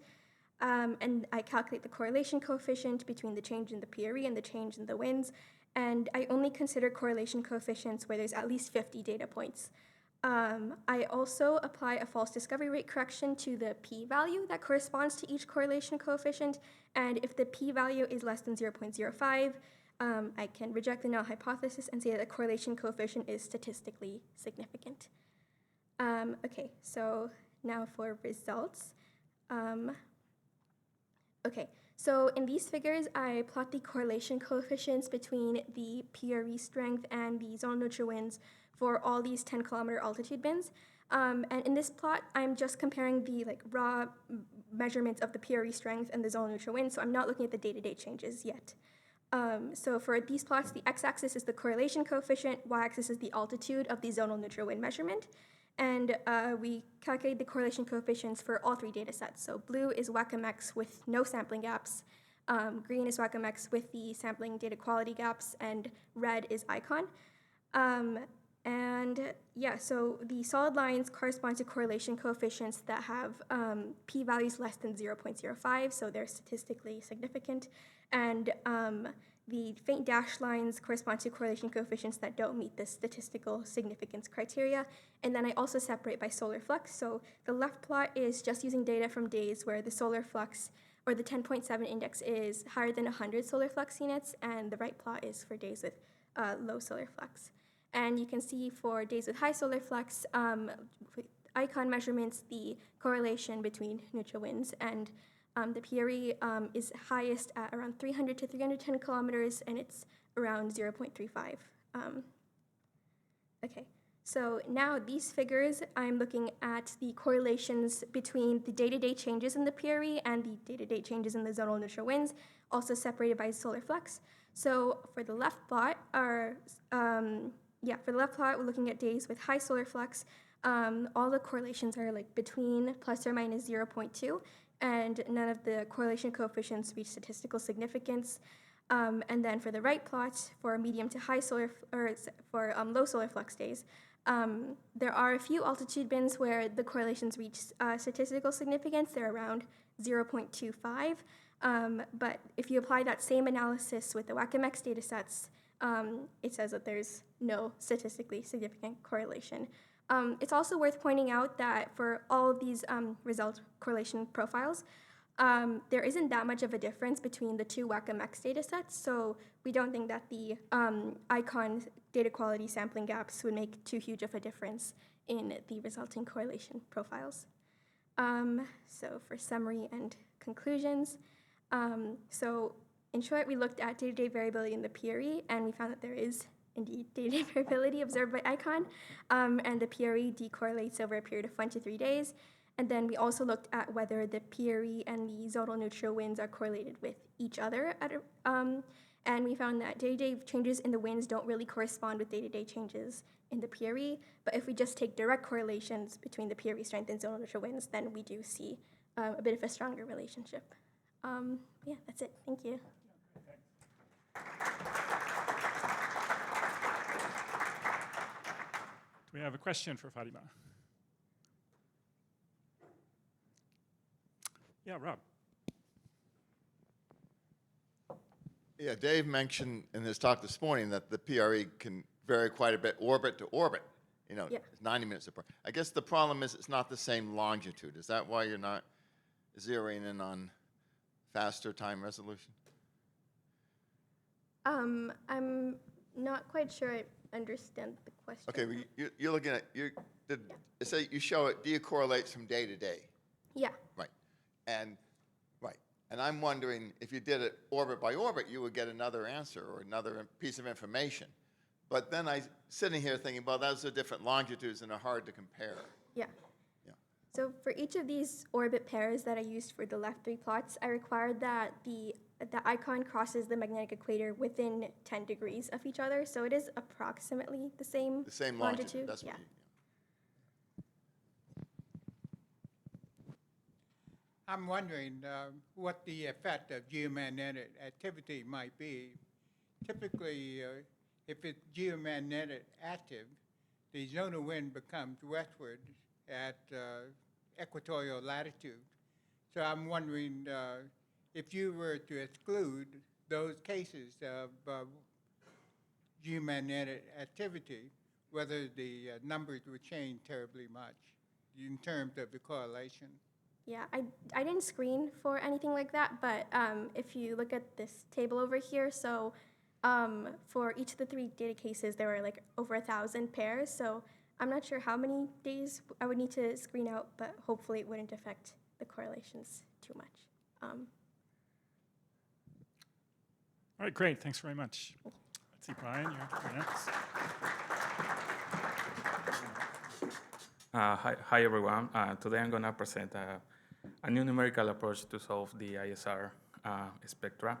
And I calculate the correlation coefficient between the change in the PRE and the change in the winds. And I only consider correlation coefficients where there's at least 50 data points. I also apply a false discovery rate correction to the p-value that corresponds to each correlation coefficient. And if the p-value is less than 0.05, I can reject the null hypothesis and say that the correlation coefficient is statistically significant. Okay, so now for results. Okay, so in these figures, I plot the correlation coefficients between the PRE strength and the zonal neutral winds for all these 10-kilometer altitude bands. And in this plot, I'm just comparing the raw measurements of the PRE strength and the zonal neutral winds, so I'm not looking at the day-to-day changes yet. So for these plots, the x-axis is the correlation coefficient, y-axis is the altitude of the zonal neutral wind measurement. And we calculate the correlation coefficients for all 3 data sets. So blue is WACMX with no sampling gaps, green is WACMX with the sampling data quality gaps, and red is ICON. And yeah, so the solid lines correspond to correlation coefficients that have p-values less than 0.05, so they're statistically significant. And the faint dashed lines correspond to correlation coefficients that don't meet the statistical significance criteria. And then I also separate by solar flux. So the left plot is just using data from days where the solar flux or the 10.7 index is higher than 100 solar flux units, and the right plot is for days with low solar flux. And you can see for days with high solar flux, with ICON measurements, the correlation between neutral winds and the PRE is highest at around 300 to 310 kilometers, and it's around 0.35. Okay, so now these figures, I'm looking at the correlations between the day-to-day changes in the PRE and the day-to-day changes in the zonal neutral winds, also separated by solar flux. So for the left plot, we're looking at days with high solar flux. All the correlations are between plus or minus 0.2. And none of the correlation coefficients reach statistical significance. And then for the right plot, for medium to high solar, for low solar flux days, there are a few altitude bands where the correlations reach statistical significance. They're around 0.25. But if you apply that same analysis with the WACMX data sets, it says that there's no statistically significant correlation. It's also worth pointing out that for all of these result correlation profiles, there isn't that much of a difference between the 2 WACMX data sets, so we don't think that the ICON data quality sampling gaps would make too huge of a difference in the resulting correlation profiles. So for summary and conclusions, so in short, we looked at day-to-day variability in the PRE, and we found that there is indeed day-to-day variability observed by ICON, and the PRE decorrelates over a period of 1 to 3 days. And then we also looked at whether the PRE and the zonal neutral winds are correlated with each other, and we found that day-to-day changes in the winds don't really correspond with day-to-day changes in the PRE, but if we just take direct correlations between the PRE strength and zonal neutral winds, then we do see a bit of a stronger relationship. Yeah, that's it. Thank you. We have a question for Fatima. Yeah, Rob. Yeah, Dave mentioned in his talk this morning that the PRE can vary quite a bit orbit to orbit. Yeah. It's 90 minutes apart. I guess the problem is it's not the same longitude. Is that why you're not zeroing in on faster time resolution? I'm not quite sure I understand the question. Okay, well, you're looking at, say you show it decorrelates from day to day. Yeah. Right. And right. And I'm wondering if you did it orbit by orbit, you would get another answer or another piece of information. But then I sitting here thinking, well, those are different longitudes and are hard to compare. Yeah. Yeah. So for each of these orbit pairs that I used for the left 3 plots, I required that the icon crosses the magnetic equator within 10 degrees of each other. So it is approximately the same The same longitude. That's yeah. what you, I'm wondering what the effect of geomagnetic activity might be. Typically, if it's geomagnetic active, the zonal wind becomes westward at equatorial latitude. So I'm wondering if you were to exclude those cases of geomagnetic activity, whether the numbers would change terribly much in terms of the correlation. Yeah, I didn't screen for anything like that, but if you look at this table over here, so for each of the 3 data cases, there were like over 1,000 pairs. So I'm not sure how many days I would need to screen out, but hopefully it wouldn't affect the correlations too much. All right, great. Thanks very much. Let's see, Brian, you're next. Hi everyone. Today I'm going to present a new numerical approach to solve the ISR spectra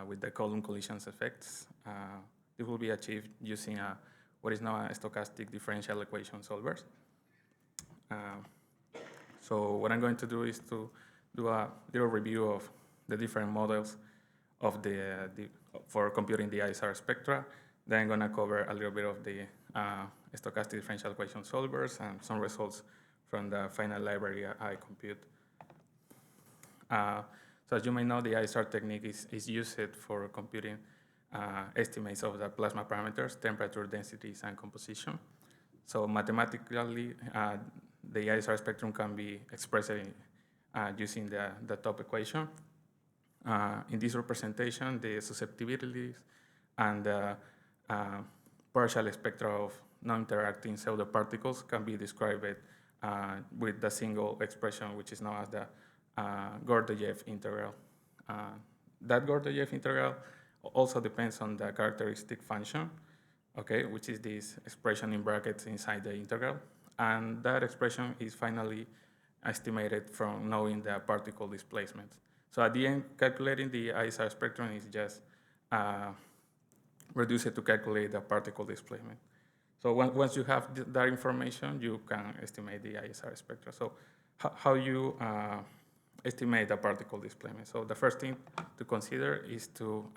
with the column collisions effects. It will be achieved using what is now a stochastic differential equation solvers. So what I'm going to do is to do a little review of the different models of for computing the ISR spectra. Then I'm going to cover a little bit of the stochastic differential equation solvers and some results from the final library I compute. So as you may know, the ISR technique is used for computing estimates of the plasma parameters, temperature, densities, and composition. So mathematically, the ISR spectrum can be expressed using the top equation. In this representation, the susceptibilities and the partial spectra of non-interacting pseudoparticles can be described with the single expression, which is known as the Gordejev integral. That Gordejev integral also depends on the characteristic function, okay, which is this expression in brackets inside the integral. And that expression is finally estimated from knowing the particle displacement. So at the end, calculating the ISR spectrum is just reduce it to calculate the particle displacement. So once you have that information, you can estimate the ISR spectra. So how you estimate the particle displacement? So the first thing to consider is to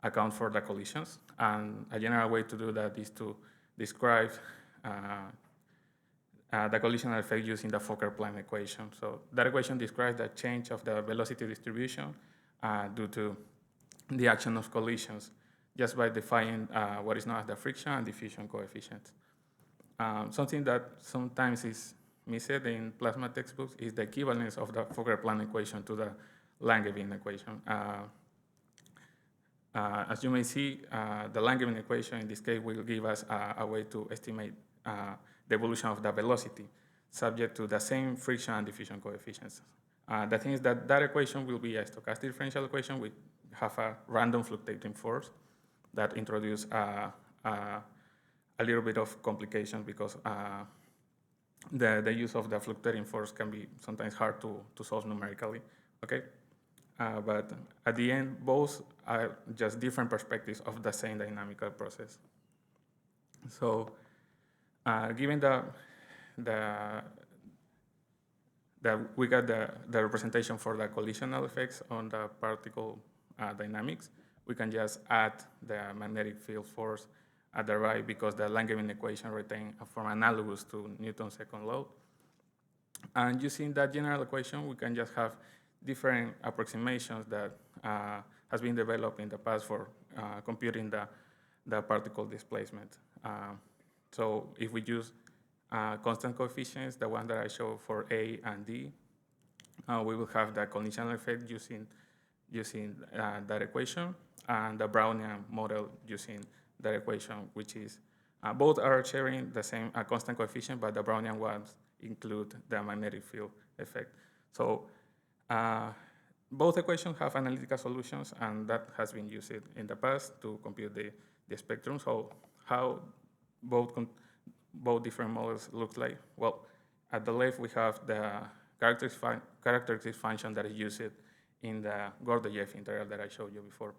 account for the collisions. And a general way to do that is to describe the collisional effect using the Fokker-Planck equation. So that equation describes the change of the velocity distribution due to the action of collisions, just by defining what is known as the friction and diffusion coefficients. Something that sometimes is missed in plasma textbooks is the equivalence of the Fokker-Planck equation to the Langevin equation. As you may see, the Langevin equation in this case will give us a way to estimate the evolution of the velocity subject to the same friction and diffusion coefficients. The thing is that that equation will be a stochastic differential equation with have a random fluctuating force that introduce a little bit of complication because the use of the fluctuating force can be sometimes hard to solve numerically, okay? But at the end, both are just different perspectives of the same dynamical process. So given that we got the representation for the collisional effects on the particle dynamics, we can just add the magnetic field force at the right because the Langevin equation retains a form analogous to Newton's second law. And using that general equation, we can just have different approximations that has been developed in the past for computing the particle displacement. So if we use constant coefficients, the one that I showed for A and D, we will have the collisional effect using that equation, and the Brownian model using that equation, which is both are sharing the same constant coefficient, but the Brownian one include the magnetic field effect. So both equations have analytical solutions, and that has been used in the past to compute the spectrum. So how both different models look like? Well, at the left we have the characteristic function that is used in the Gordon-Jeff integral that I showed you before.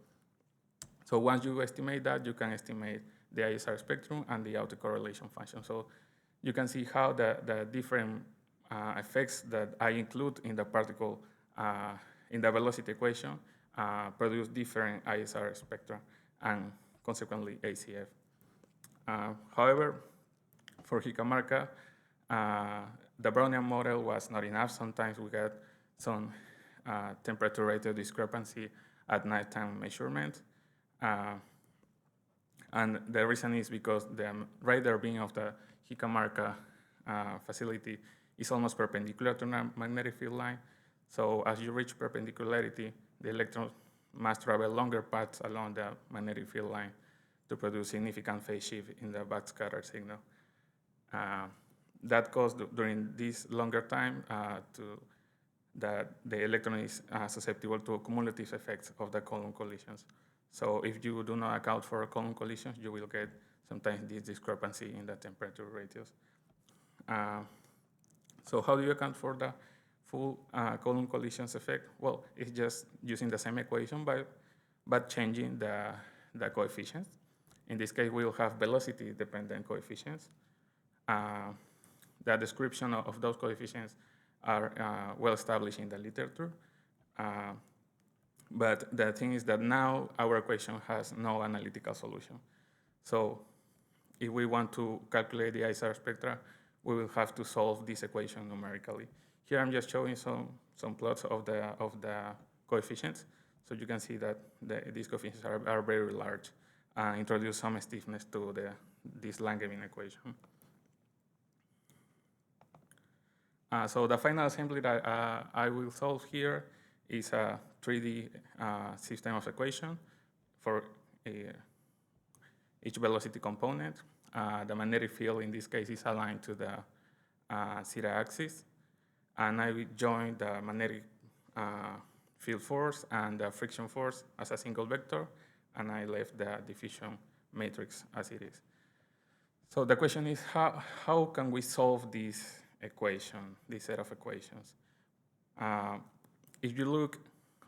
So once you estimate that, you can estimate the ISR spectrum and the autocorrelation function. So you can see how the different effects that I include in the particle in the velocity equation produce different ISR spectra and consequently ACF. However, for Hikamarka, the Brownian model was not enough. Sometimes we got some temperature rate discrepancy at nighttime measurement. And the reason is because the radar beam of the Hikamarka facility is almost perpendicular to the magnetic field line. So as you reach perpendicularity, the electrons must travel longer paths along the magnetic field line to produce significant phase shift in the backscatter signal. That caused during this longer time that the electron is susceptible to cumulative effects of the column collisions. So if you do not account for column collisions, you will get sometimes this discrepancy in the temperature ratios. So how do you account for the full column collisions effect? Well, it's just using the same equation, but changing the coefficients. In this case, we'll have velocity-dependent coefficients. The description of those coefficients are well established in the literature. But the thing is that now our equation has no analytical solution. So if we want to calculate the ISR spectra, we will have to solve this equation numerically. Here I'm just showing some plots of the coefficients. So you can see that these coefficients are very large and introduce some stiffness to this Langevin equation. So the final assembly that I will solve here is a 3D system of equation for each velocity component. The magnetic field in this case is aligned to the CEDAR axis. And I will join the magnetic field force and the friction force as a single vector, and I left the diffusion matrix as it is. So the question is, how can we solve this equation, this set of equations? If you look,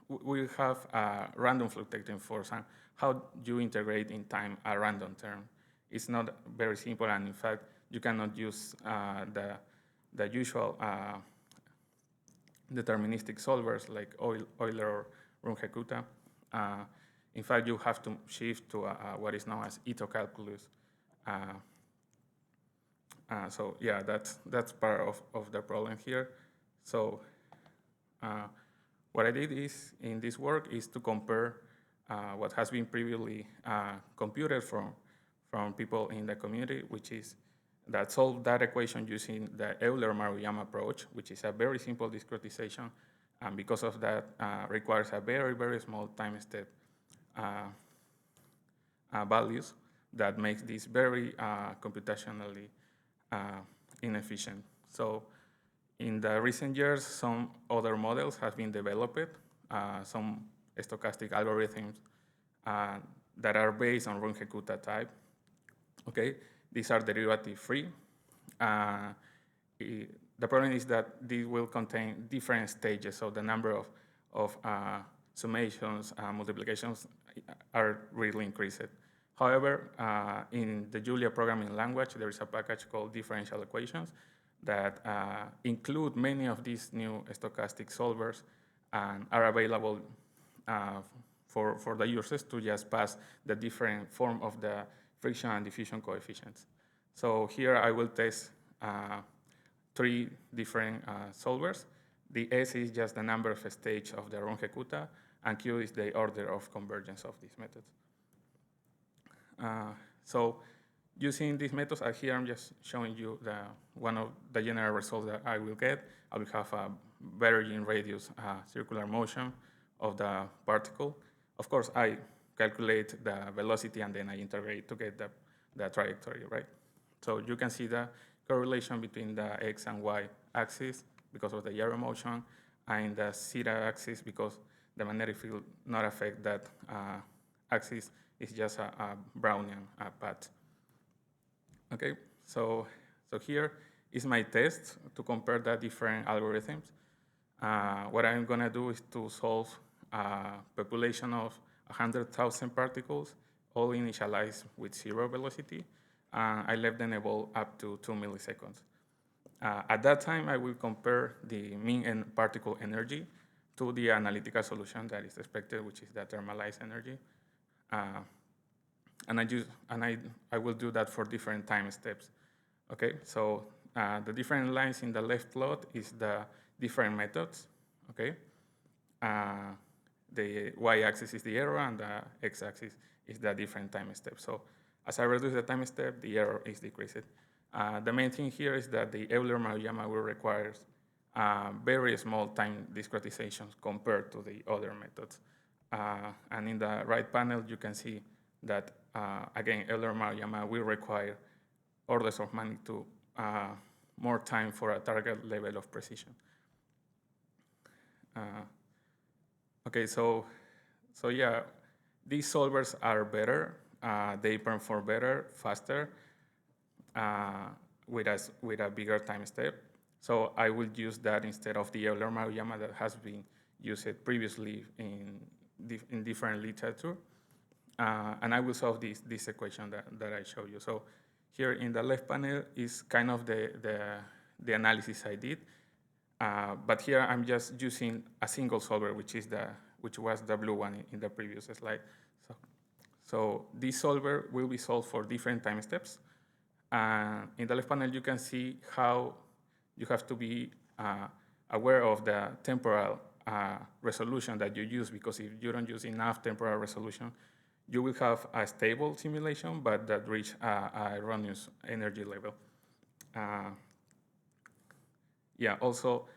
we have a random fluctuating force, and how do you integrate in time a random term? It's not very simple, and in fact, you cannot use the usual deterministic solvers like Euler or Runge-Kutta. In fact, you have to shift to what is known as Ito calculus. So yeah, that's part of the problem here. So what I did is in this work is to compare what has been previously computed from people in the community, which is that solve that equation using the Euler-Maruyama approach, which is a very simple discretization, and because of that requires a very, very small time step values that makes this very computationally inefficient. So in the recent years, some other models have been developed, some stochastic algorithms that are based on Runge-Kutta type. Okay, these are derivative-free. The problem is that these will contain different stages, so the number of summations, multiplications are really increased. However, in the Julia programming language, there is a package called differential equations that include many of these new stochastic solvers and are available for the users to just pass the different form of the friction and diffusion coefficients. So here I will test 3 different solvers. The S is just the number of stages of the Runge-Kutta, and Q is the order of convergence of these methods. So using these methods, here I'm just showing you one of the general results that I will get. I will have a varying radius circular motion of the particle. Of course, I calculate the velocity and then I integrate to get the trajectory, right? So you can see that correlation between the X and Y axis because of the gyro motion, and the CEDAR axis because the magnetic field not affect that axis. It's just a Brownian path. Okay, so here is my test to compare the different algorithms. What I'm gonna do is to solve a population of 100,000 particles, all initialized with 0 velocity. I left them evolve up to 2 milliseconds. At that time, I will compare the mean particle energy to the analytical solution that is expected, which is the thermalized energy. And I will do that for different time steps. Okay, so the different lines in the left plot is the different methods. Okay, the y-axis is the error, and the x-axis is the different time steps. So as I reduce the time step, the error is decreased. The main thing here is that the Euler-Maruyama will require very small time discretizations compared to the other methods. And in the right panel, you can see that, again, Euler-Maruyama will require orders of magnitude more time for a target level of precision. Okay, so yeah, these solvers are better. They perform better, faster, with a bigger time step. So I will use that instead of the Euler-Maruyama that has been used previously in different literature. And I will solve this equation that I showed you. So here in the left panel is kind of the analysis I did. But here I'm just using a single solver, which was the blue one in the previous slide. So this solver will be solved for different time steps. In the left panel, you can see how you have to be aware of the temporal resolution that you use, because if you don't use enough temporal resolution, you will have a stable simulation, but that reach a erroneous energy level. Yeah, also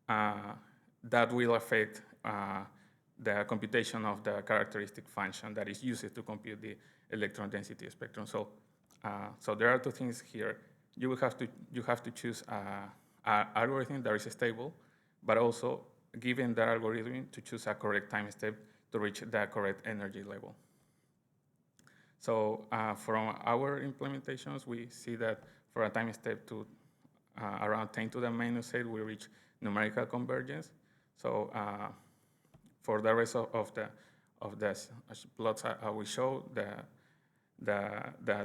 that will affect the computation of the characteristic function that is used to compute the electron density spectrum. So there are two things here. You have to choose an algorithm that is stable, but also, given that algorithm, to choose a correct time step to reach the correct energy level. So from our implementations, we see that for a time step to around 10 to the minus 8, we reach numerical convergence. So for the rest of the plots I will show, the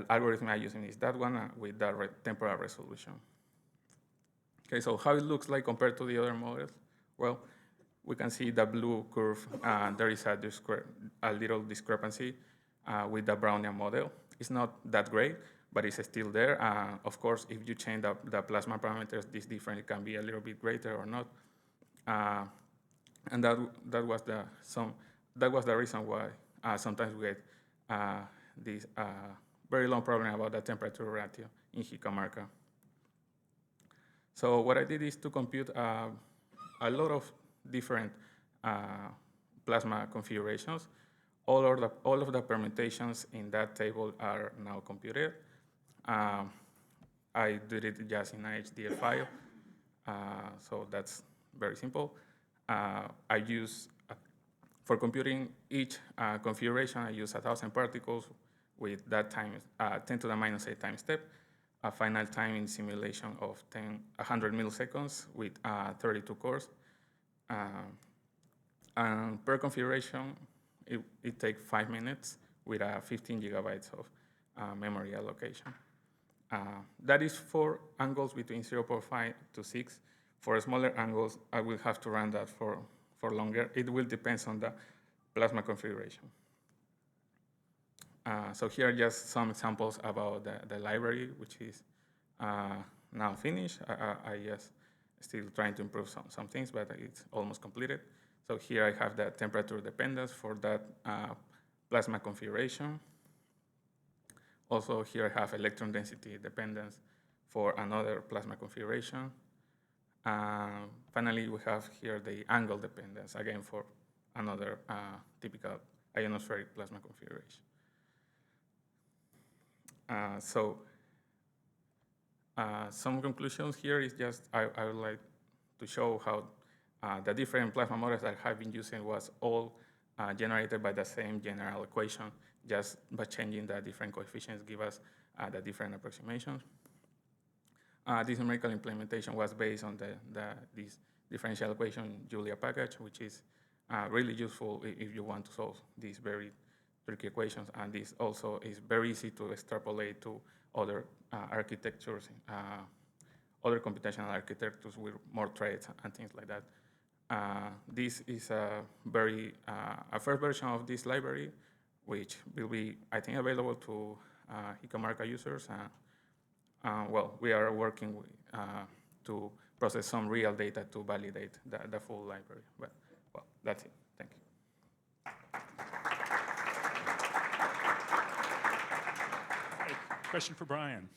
algorithm I'm using is that one with the temporal resolution. Okay, so how it looks like compared to the other models? Well, we can see the blue curve. There is a little discrepancy with the Brownian model. It's not that great, but it's still there. Of course, if you change the plasma parameters, this difference can be a little bit greater or not. And that was the reason why sometimes we get this very long problem about the temperature ratio in Hicamarca. So what I did is to compute a lot of different plasma configurations. All of the permutations in that table are now computed. I did it just in a HDF file, so that's very simple. I use, for computing each configuration, I use 1,000 particles with that time, 10 to the minus 8 time step, a final time in simulation of 100 milliseconds with 32 cores. And per configuration, it takes 5 minutes with 15 gigabytes of memory allocation. That is for angles between 0.5 to 6. For smaller angles, I will have to run that for longer. It will depend on the plasma configuration. So here are just some examples about the library, which is now finished. I just still trying to improve some things, but it's almost completed. So here I have the temperature dependence for that plasma configuration. Also here I have electron density dependence for another plasma configuration. Finally, we have here the angle dependence, again for another typical ionospheric plasma configuration. So Some conclusions here is just I would like to show how the different plasma models that have been using was all generated by the same general equation, just by changing the different coefficients give us the different approximations. This numerical implementation was based on this differential equation Julia package, which is really useful if you want to solve these very tricky equations. And this also is very easy to extrapolate to other architectures, other computational architectures with more threads and things like that. This is a first version of this library, which will be, I think, available to Hicamarca users. Well, we are working to process some real data to validate the full library. But, well, that's it. Thank you. Question for Brian.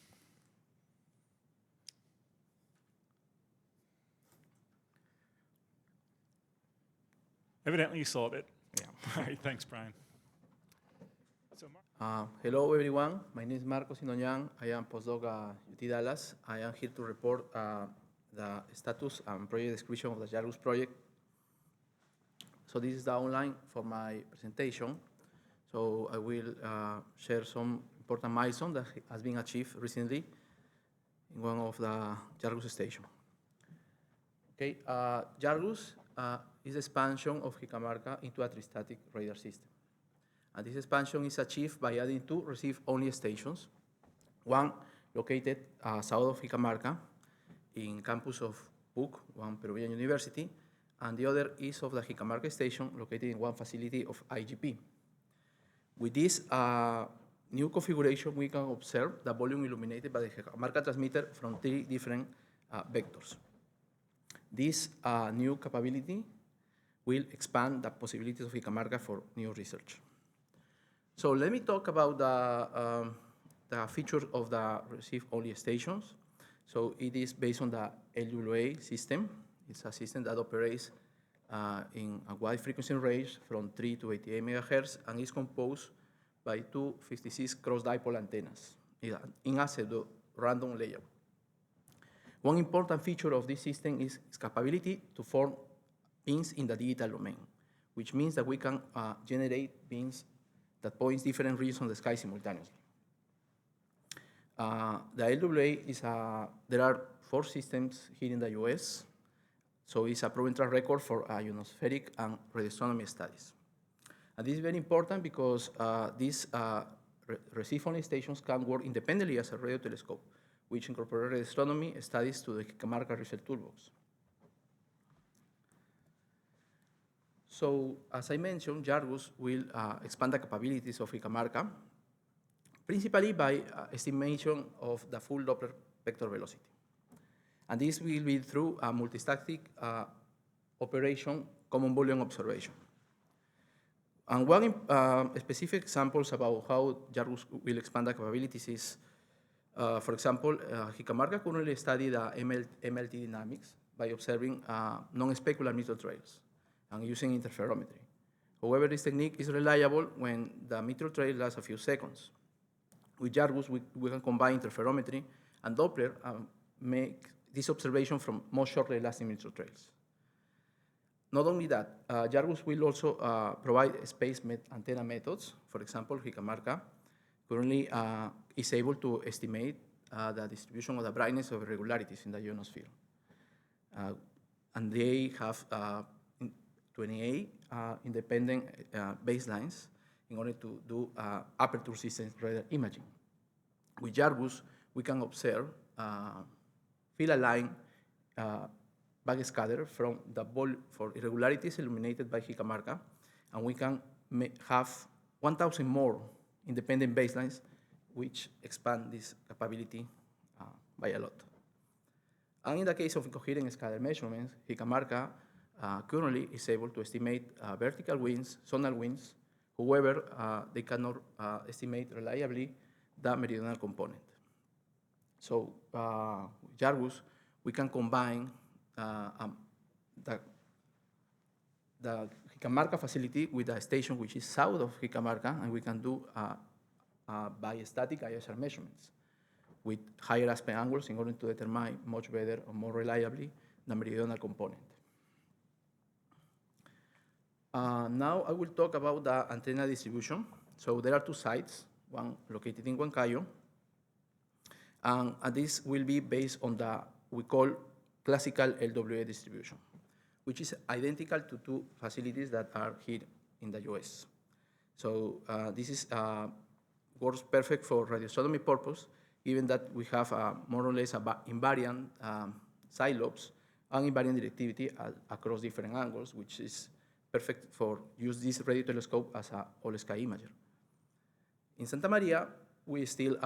Evidently you solved it. Yeah. All right, thanks, Brian. So, Hello, everyone. My name is Marcos Inoñan. I am postdoc at UT Dallas. I am here to report the status and project description of the JARGUS project. So this is the outline for my presentation. So I will share some important milestone that has been achieved recently in one of the JARGUS stations. Okay, JARGUS is expansion of Hicamarca into a tristatic radar system. And this expansion is achieved by adding two receive-only stations, one located south of Hicamarca in campus of PUC, one Peruvian university, and the other east of the Hicamarca station located in one facility of IGP. With this new configuration, we can observe the volume illuminated by the Hicamarca transmitter from three different vectors. This new capability will expand the possibilities of Hicamarca for new research. So let me talk about the features of the receive-only stations. So it is based on the LWA system. It's a system that operates in a wide frequency range from 3 to 88 megahertz and is composed by two 56 cross-dipole antennas in a pseudo-random layout. One important feature of this system is its capability to form beams in the digital domain, which means that we can generate beams that points different regions on the sky simultaneously. The LWA is there are 4 systems here in the US, so it's a proven track record for ionospheric and radio astronomy studies. And this is very important because these receive-only stations can work independently as a radio telescope, which incorporate radio astronomy studies to the Hicamarca Research Toolbox. So, as I mentioned, JARGUS will expand the capabilities of Hicamarca, principally by estimation of the full Doppler vector velocity. And this will be through a multistatic operation, common volume observation. And one specific examples about how JARGUS will expand the capabilities is, for example, Hicamarca currently study the MLT dynamics by observing non-specular meteor trails and using interferometry. However, this technique is reliable when the meteor trail lasts a few seconds. With JARGUS, we can combine interferometry and Doppler and make this observation from more shortly lasting meteor trails. Not only that, JARGUS will also provide space antenna methods. For example, Hicamarca currently is able to estimate the distribution of the brightness of irregularities in the ionosphere. And they have 28 independent baselines in order to do aperture system radar imaging. With JARGUS, we can observe field-aligned backscatter from the ball for irregularities illuminated by Hicamarca, and we can have 1,000 more independent baselines, which expand this capability by a lot. And in the case of incoherent scatter measurements, Hicamarca currently is able to estimate vertical winds, zonal winds. However, they cannot estimate reliably the meridional component. So with JARGUS, we can combine the Hicamarca facility with a station which is south of Hicamarca, and we can do biostatic ISR measurements. with higher aspect angles in order to determine much better or more reliably the meridional component. Now I will talk about the antenna distribution. So there are two sites, one located in Huancayo, and this will be based on the, we call classical LWA distribution, which is identical to two facilities that are here in the US. So this is works perfect for radio astronomy purpose, given that we have more or less invariant side lobes and invariant directivity across different angles, which is perfect for use this radio telescope as a all-sky imager. In Santa Maria, we still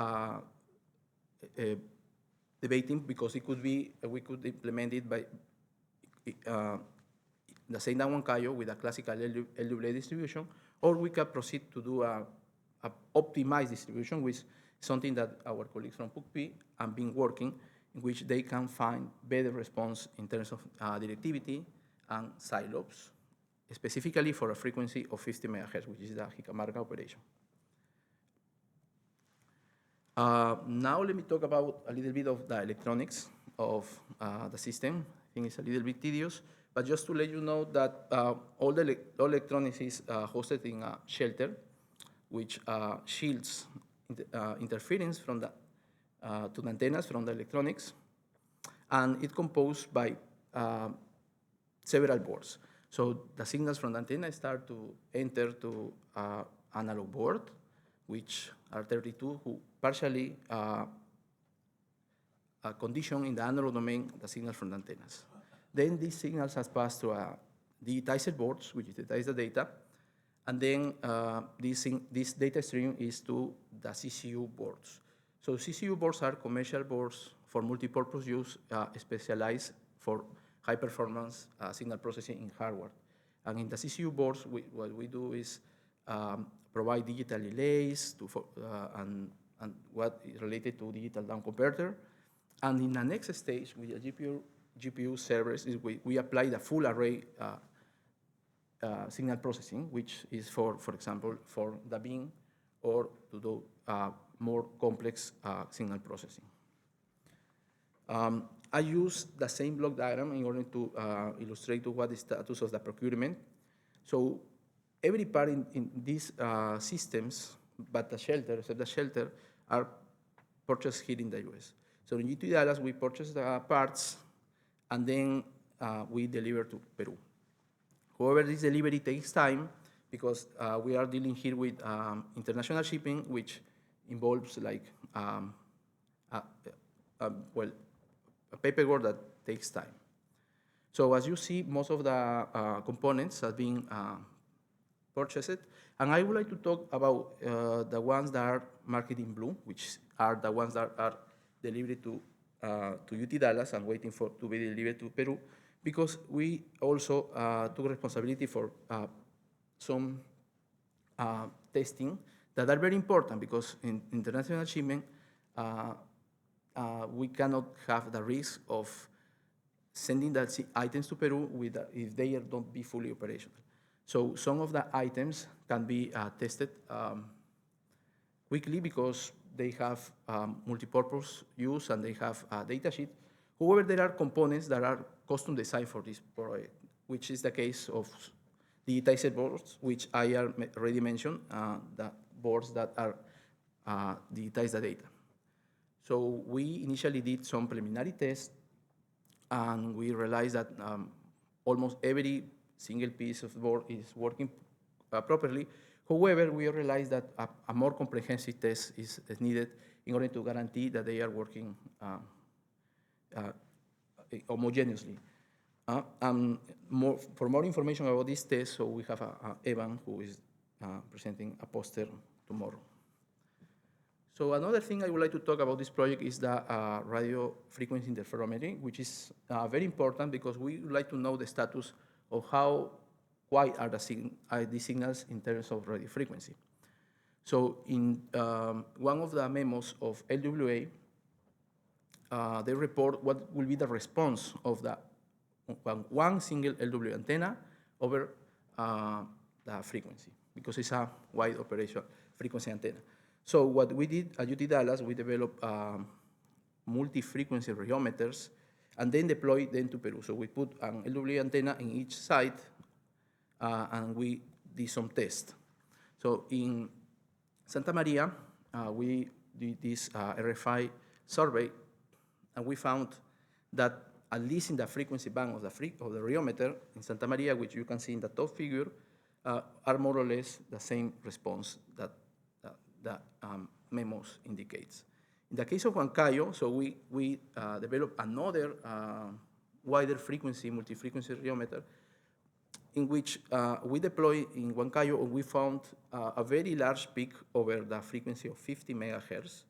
debating because it could be, we could implement it by the same as Huancayo with a classical LWA distribution, or we can proceed to do a optimized distribution, which is something that our colleagues from PUCP have been working, in which they can find better response in terms of directivity and side lobes, specifically for a frequency of 50 megahertz, which is the Jicamarca operation. Now let me talk about a little bit of the electronics of the system. I think it's a little bit tedious, but just to let you know that all the electronics is hosted in a shelter, which shields interference from the to the antennas from the electronics, and it's composed by several boards. So the signals from the antenna start to enter to analog board, which are 32, who partially condition in the analog domain the signals from the antennas. Then these signals has passed to digitizer boards, which digitize the data, and then this data stream is to the CCU boards. So CCU boards are commercial boards for multi-purpose use, specialized for high performance signal processing in hardware. And in the CCU boards, what we do is provide digital delays and what is related to digital down converter. And in the next stage, with the GPU servers, is we apply the full array signal processing, which is for example, for the beam or to do more complex signal processing. I use the same block diagram in order to illustrate to what is the status of the procurement. So every part in these systems, but the shelter, except the shelter, are purchased here in the US. So in UT Dallas, we purchase the parts, and then we deliver to Peru. However, this delivery takes time because we are dealing here with international shipping, which involves like a paperwork that takes time. So as you see, most of the components have been purchased, and I would like to talk about the ones that are marked in blue, which are the ones that are delivered to UT Dallas and waiting to be delivered to Peru, because we also took responsibility for some testing that are very important, because in international shipment, we cannot have the risk of sending the items to Peru if they don't be fully operational. So some of the items can be tested quickly because they have multi-purpose use and they have a data sheet. However, there are components that are custom designed for this project, which is the case of digitizer boards, which I already mentioned, the boards that are digitize the data. So we initially did some preliminary tests, and we realized that almost every single piece of board is working properly. However, we realized that a more comprehensive test is needed in order to guarantee that they are working homogeneously. For more information about this test, so we have Evan, who is presenting a poster tomorrow. So another thing I would like to talk about this project is the radio frequency interferometry, which is very important because we would like to know the status of how wide are these signals in terms of radio frequency. So in one of the memos of LWA, they report what will be the response of the one single LWA antenna over the frequency, because it's a wide operation frequency antenna. So what we did at UT Dallas, we developed multi-frequency rheometers and then deploy them to Peru. So we put an LWA antenna in each site and we did some tests. So in Santa Maria, we did this RFI survey, and we found that at least in the frequency band of the rheometer in Santa Maria, which you can see in the top figure, are more or less the same response that the memos indicates. In the case of Huancayo, so we developed another wider frequency, multi-frequency rheometer, in which we deployed in Huancayo, and we found a very large peak over the frequency of 50 megahertz.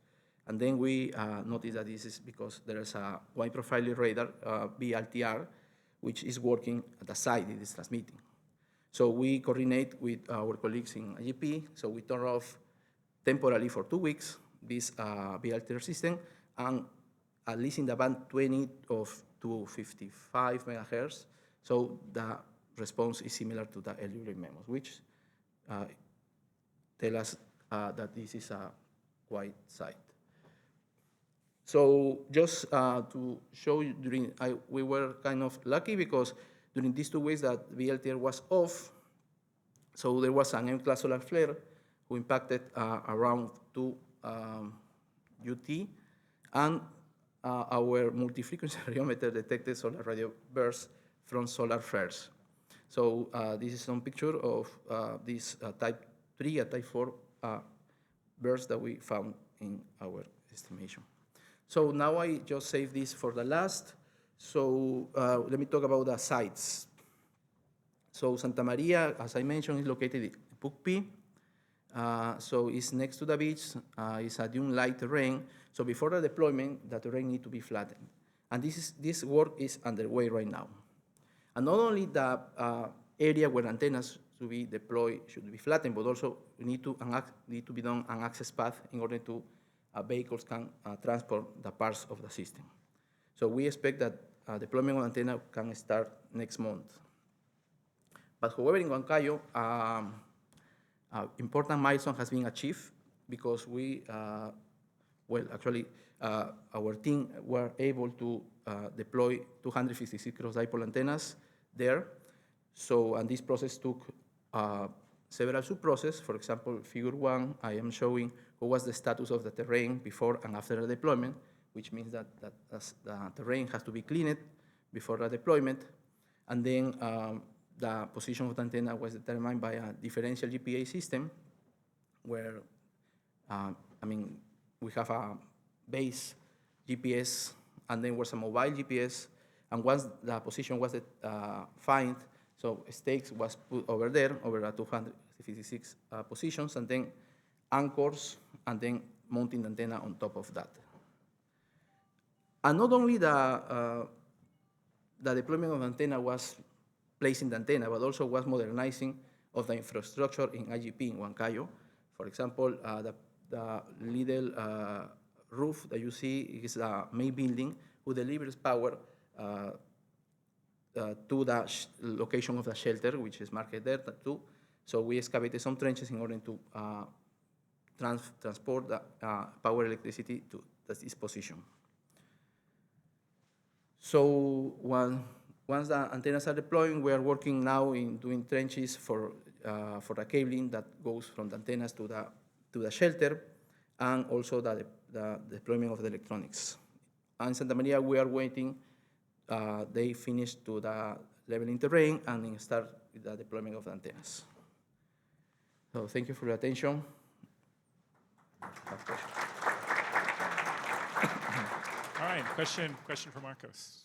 And then we noticed that this is because there is a wide profile radar, BLTR, which is working at the site it is transmitting. So we coordinate with our colleagues in IGP, so we turn off temporarily for 2 weeks this BLTR system, and at least in the band 20 to 55 megahertz, so the response is similar to the LWA memos, which tell us that this is a wide site. So just to show you, we were kind of lucky because during these 2 weeks that VLTR was off, so there was an M-class solar flare who impacted around 2 UT, and our multi-frequency rheometer detected solar radio bursts from solar flares. So this is some picture of this type 3 and type 4 bursts that we found in our estimation. So now I just save this for the last. So let me talk about the sites. So Santa Maria, as I mentioned, is located in Pucpi. So it's next to the beach. It's a dune-like terrain. So before the deployment, the terrain needs to be flattened. And this work is underway right now. And not only the area where antennas to be deployed should be flattened, but also we need to be done an access path in order to vehicles can transport the parts of the system. So we expect that deployment of antenna can start next month. But however, in Huancayo, important milestone has been achieved because we, our team were able to deploy 256 cross dipole antennas there. So, and this process took several sub-processes. For example, figure 1, I am showing what was the status of the terrain before and after the deployment, which means that the terrain has to be cleaned before the deployment. And then the position of the antenna was determined by a differential GPA system where, we have a base GPS and then there's a mobile GPS. And once the position was found, so stakes was put over there, over 256 positions, and then anchors, and then mounting the antenna on top of that. And not only the deployment of the antenna was placing the antenna, but also was modernizing of the infrastructure in IGP in Huancayo. For example, the little roof that you see is the main building who delivers power to the location of the shelter, which is marked there too. So we excavated some trenches in order to transport the power electricity to this position. So once the antennas are deploying, we are working now in doing trenches for the cabling that goes from the antennas to the shelter, and also the deployment of the electronics. And in Santa Maria, we are waiting. They finish to the leveling terrain and then start with the deployment of the antennas. So thank you for your attention. All right, question for Marcos.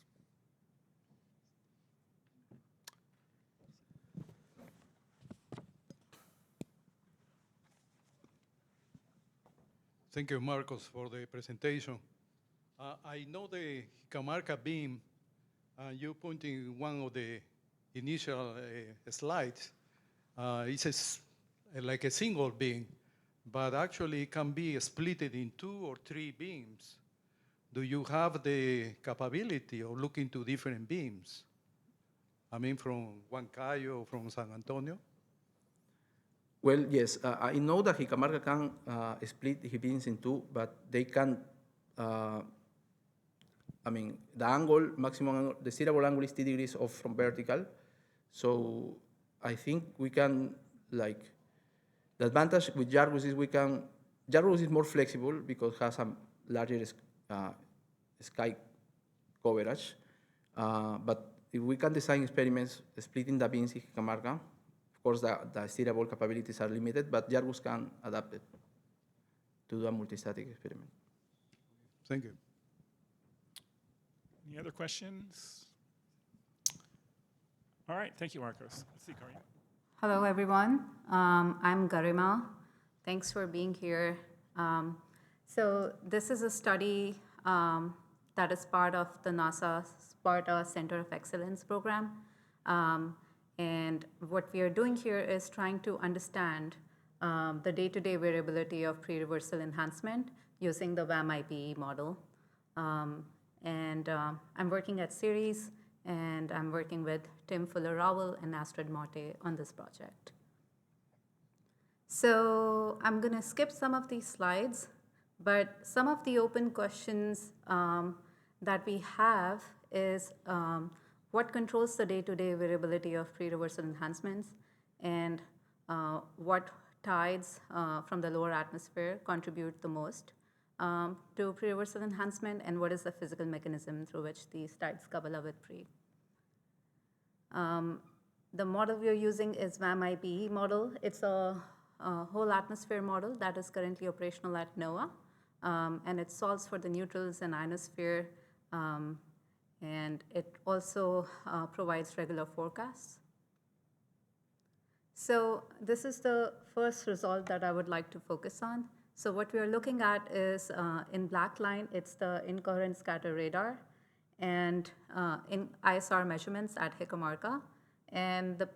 Thank you, Marcos, for the presentation. I know the Jicamarca beam, you pointed in one of the initial slides, it's like a single beam, but actually it can be split in 2 or 3 beams. Do you have the capability of looking to different beams? I mean, from Huancayo, from San Antonio? Well, yes, I know that Jicamarca can split the beams in 2, but they can the angle, maximum angle, the steerable angle is 3 degrees off from vertical. So I think we can, the advantage with Jargus is Jargus is more flexible because it has a larger sky coverage. But if we can design experiments splitting the beams in Cajamarca, of course the steerable capabilities are limited, but Jargus can adapt it to do a multistatic experiment. Thank you. Any other questions? All right, thank you, Marcos. Let's see, Karina. Hello, everyone. I'm Garima. Thanks for being here. So this is a study that is part of the NASA Sparta Center of Excellence program. And what we are doing here is trying to understand the day-to-day variability of pre-reversal enhancement using the VAM-IPE model. I'm working at Ceres, and I'm working with Tim Fuller-Rowell and Astrid Morte on this project. So I'm going to skip some of these slides, but some of the open questions that we have is what controls the day-to-day variability of pre-reversal enhancements, and what tides from the lower atmosphere contribute the most to pre-reversal enhancement, and what is the physical mechanism through which these tides couple up with pre. The model we are using is VAM-IPE model. It's a whole atmosphere model that is currently operational at NOAA, and it solves for the neutrals and ionosphere, and it also provides regular forecasts. So this is the first result that I would like to focus on. So what we are looking at is, in black line, it's the incoherent scatter radar, and in ISR measurements at Jicamarca. And the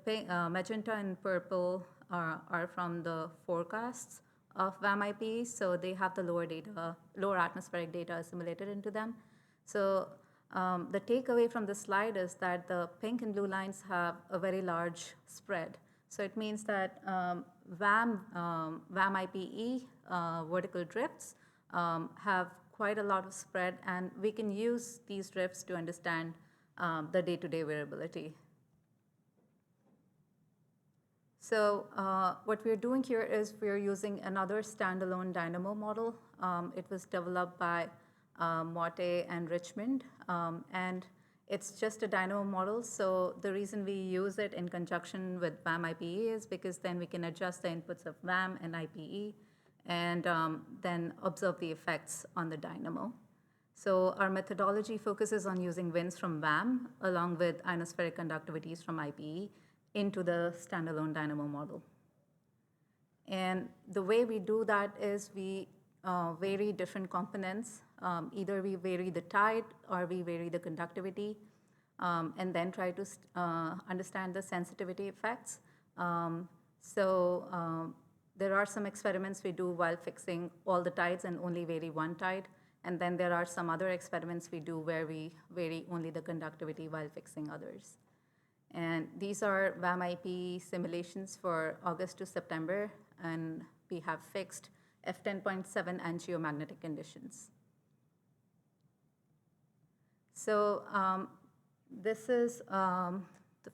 magenta and purple are from the forecasts of VAM-IPE, so they have the lower atmospheric data assimilated into them. So the takeaway from the slide is that the pink and blue lines have a very large spread. So it means that VAM-IPE vertical drifts have quite a lot of spread, and we can use these drifts to understand the day-to-day variability. So what we're doing here is we're using another standalone dynamo model. It was developed by Morte and Richmond, and it's just a dynamo model. So the reason we use it in conjunction with VAM-IPE is because then we can adjust the inputs of VAM and IPE, and then observe the effects on the dynamo. So our methodology focuses on using winds from VAM along with ionospheric conductivities from IPE into the standalone dynamo model. And the way we do that is we vary different components. Either we vary the tide or we vary the conductivity, and then try to understand the sensitivity effects. There are some experiments we do while fixing all the tides and only vary one tide. And then there are some other experiments we do where we vary only the conductivity while fixing others. And these are VAM-IPE simulations for August to September, and we have fixed F10.7 and geomagnetic conditions. So this is the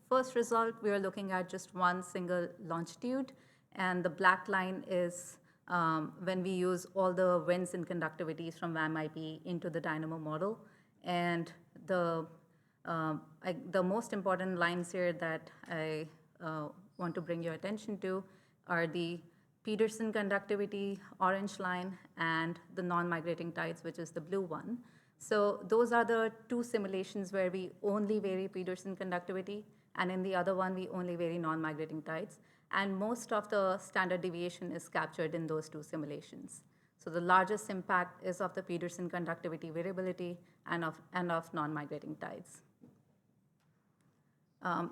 first result. We are looking at just one single longitude, and the black line is when we use all the winds and conductivities from VAM-IPE into the dynamo model. And the most important lines here that I want to bring your attention to are the Peterson conductivity, orange line, and the non-migrating tides, which is the blue one. So those are the two simulations where we only vary Peterson conductivity, and in the other one, we only vary non-migrating tides. And most of the standard deviation is captured in those two simulations. So the largest impact is of the Peterson conductivity variability and of non-migrating tides.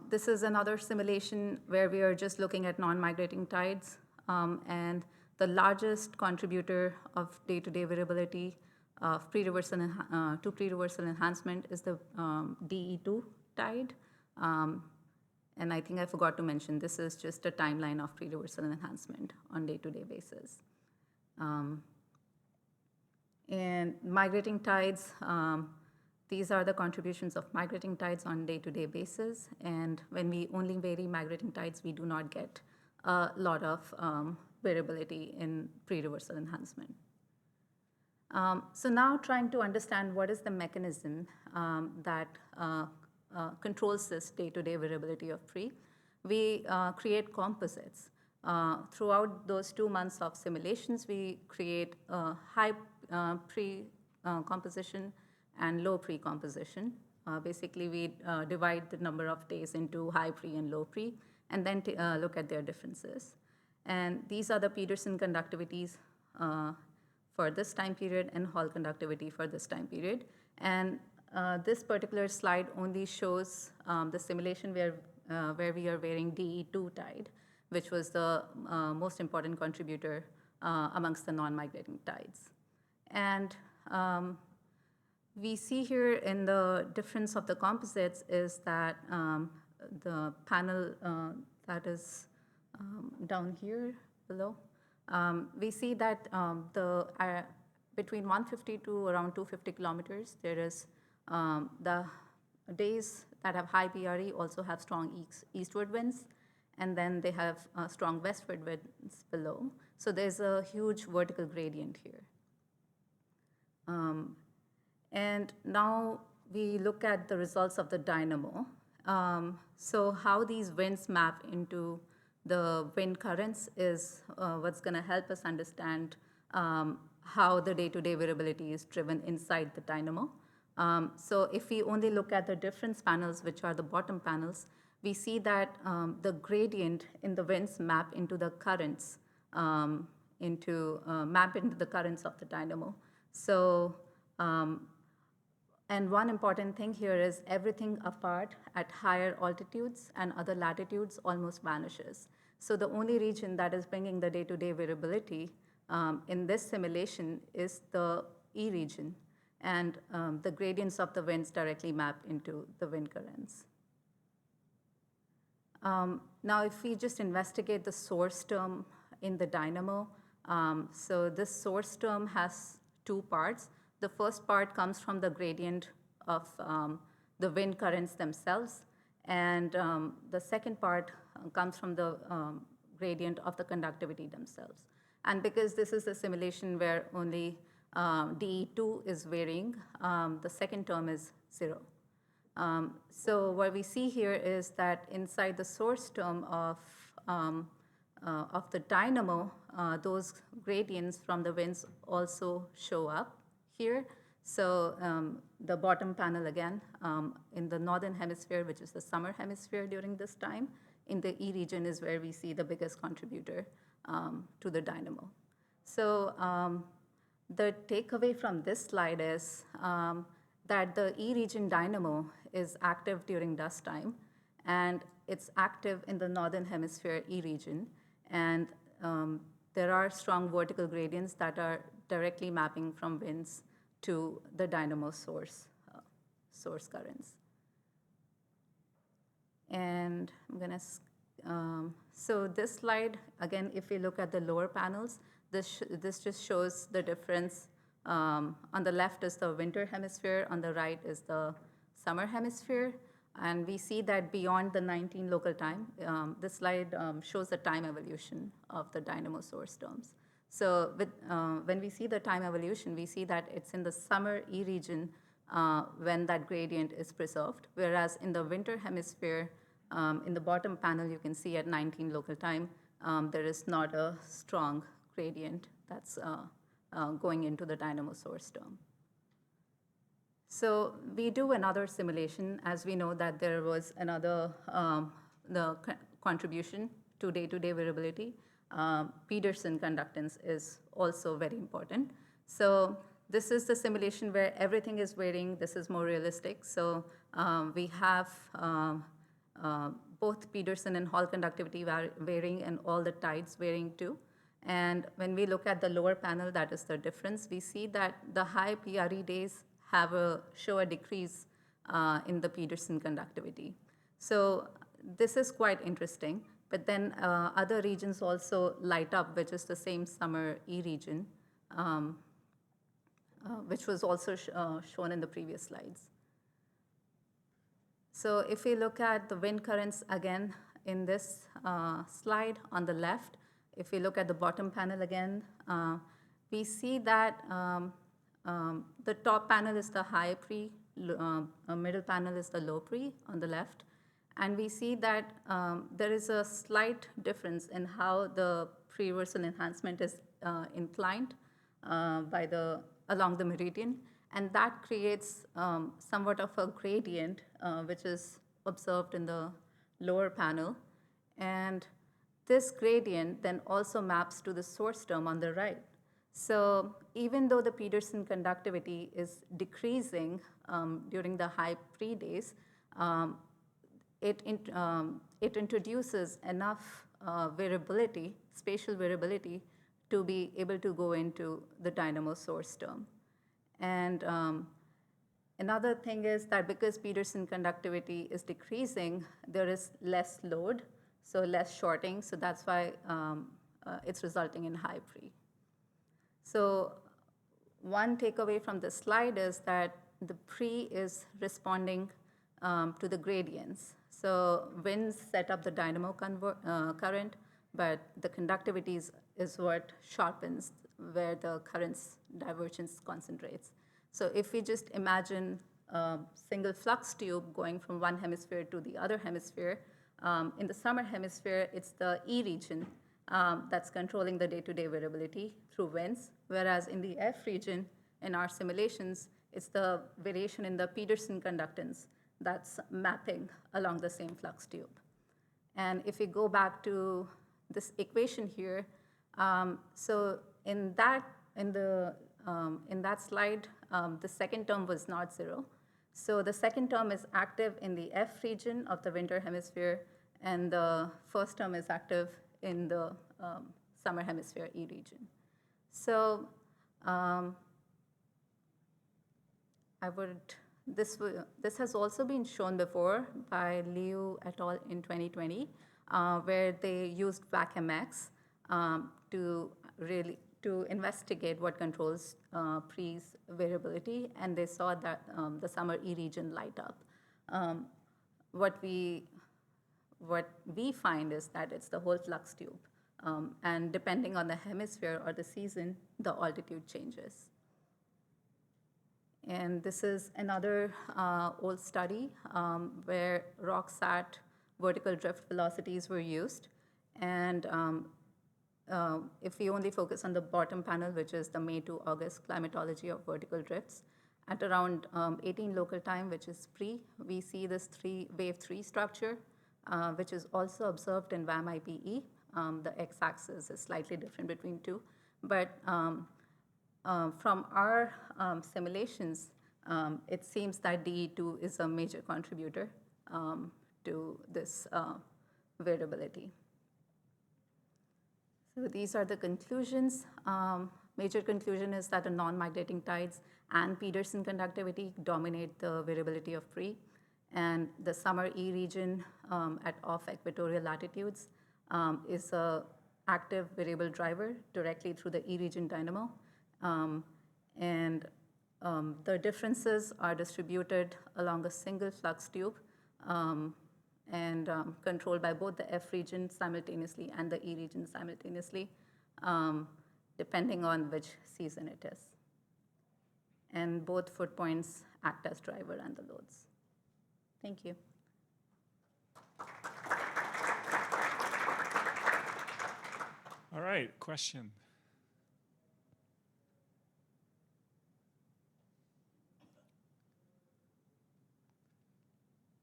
This is another simulation where we are just looking at non-migrating tides. And the largest contributor of day-to-day variability of pre-reversal enhancement is the DE2 tide. And I think I forgot to mention, this is just a timeline of pre-reversal enhancement on day-to-day basis. And migrating tides, These are the contributions of migrating tides on day-to-day basis. And when we only vary migrating tides, we do not get a lot of variability in pre-reversal enhancement. So now trying to understand what is the mechanism that controls this day-to-day variability of pre, we create composites. Throughout those 2 months of simulations, we create a high pre-composition and low pre-composition. Basically, we divide the number of days into high pre and low pre, and then look at their differences. And these are the Peterson conductivities for this time period and Hall conductivity for this time period. And this particular slide only shows the simulation where we are varying DE2 tide, which was the most important contributor amongst the non-migrating tides. And we see here in the difference of the composites is that the panel that is down here below, we see that between 150 to around 250 kilometers, there is the days that have high PRE also have strong eastward winds, and then they have strong westward winds below. So there's a huge vertical gradient here. And now we look at the results of the dynamo. So how these winds map into the wind currents is what's going to help us understand how the day-to-day variability is driven inside the dynamo. So if we only look at the difference panels, which are the bottom panels, we see that the gradient in the winds map into the currents, map into the currents of the dynamo. So, and one important thing here is everything apart at higher altitudes and other latitudes almost vanishes. So the only region that is bringing the day-to-day variability in this simulation is the E region, and the gradients of the winds directly map into the wind currents. Now, if we just investigate the source term in the dynamo, so this source term has 2 parts. The first part comes from the gradient of the wind currents themselves, and the second part comes from the gradient of the conductivity themselves. And because this is a simulation where only DE2 is varying, the second term is 0. So what we see here is that inside the source term of the dynamo, those gradients from the winds also show up here. So the bottom panel again, in the northern hemisphere, which is the summer hemisphere during this time, in the E region is where we see the biggest contributor to the dynamo. So the takeaway from this slide is that the E region dynamo is active during dust time, and it's active in the northern hemisphere E region. And there are strong vertical gradients that are directly mapping from winds to the dynamo source currents. And I'm gonna, so this slide, again, if we look at the lower panels, this just shows the difference. On the left is the winter hemisphere, on the right is the summer hemisphere. And we see that beyond the 19 local time, this slide shows the time evolution of the dynamo source terms. So when we see the time evolution, we see that it's in the summer E region when that gradient is preserved, whereas in the winter hemisphere, in the bottom panel, you can see at 19 local time, there is not a strong gradient that's going into the dynamo source term. So we do another simulation, as we know that there was another contribution to day-to-day variability. Peterson conductance is also very important. So this is the simulation where everything is varying. This is more realistic. So we have both Peterson and Hall conductivity varying and all the tides varying too. And when we look at the lower panel, that is the difference. We see that the high PRE days show a decrease in the Peterson conductivity. So this is quite interesting. But then other regions also light up, which is the same summer E region, which was also shown in the previous slides. So if we look at the wind currents again in this slide on the left, if we look at the bottom panel again, we see that the top panel is the high pre, middle panel is the low pre on the left. And we see that there is a slight difference in how the pre-reversal enhancement is inclined along the meridian. And that creates somewhat of a gradient, which is observed in the lower panel. And this gradient then also maps to the source term on the right. So even though the Peterson conductivity is decreasing during the high pre-days, it introduces enough variability, spatial variability, to be able to go into the dynamo source term. And another thing is that because Peterson conductivity is decreasing, there is less load, so less shorting, so that's why it's resulting in high pre. So one takeaway from this slide is that the pre is responding to the gradients. So winds set up the dynamo current, but the conductivity is what sharpens where the current's divergence concentrates. So if we just imagine a single flux tube going from one hemisphere to the other hemisphere, in the summer hemisphere, it's the E region that's controlling the day-to-day variability through winds, whereas in the F region, in our simulations, it's the variation in the Peterson conductance that's mapping along the same flux tube. And if we go back to this equation here, so in that slide, the second term was not zero. So the second term is active in the F region of the winter hemisphere, and the first term is active in the summer hemisphere E region. So this has also been shown before by Liu et al. In 2020, where they used VAC-MX to investigate what controls pre's variability, and they saw that the summer E region light up. What we find is that it's the whole flux tube, and depending on the hemisphere or the season, the altitude changes. And this is another old study where rock-sat vertical drift velocities were used. And if we only focus on the bottom panel, which is the May to August climatology of vertical drifts, at around 18 local time, which is pre, we see this wave 3 structure, which is also observed in VAM-IPE. The x-axis is slightly different between two. But from our simulations, it seems that DE2 is a major contributor to this variability. So these are the conclusions. Major conclusion is that the non-migrating tides and Peterson conductivity dominate the variability of pre. And the summer E region at off-equatorial latitudes is an active variable driver directly through the E region dynamo. The differences are distributed along a single flux tube and controlled by both the F region simultaneously and the E region simultaneously, depending on which season it is. And both foot points act as driver and the loads. Thank you. All right, question.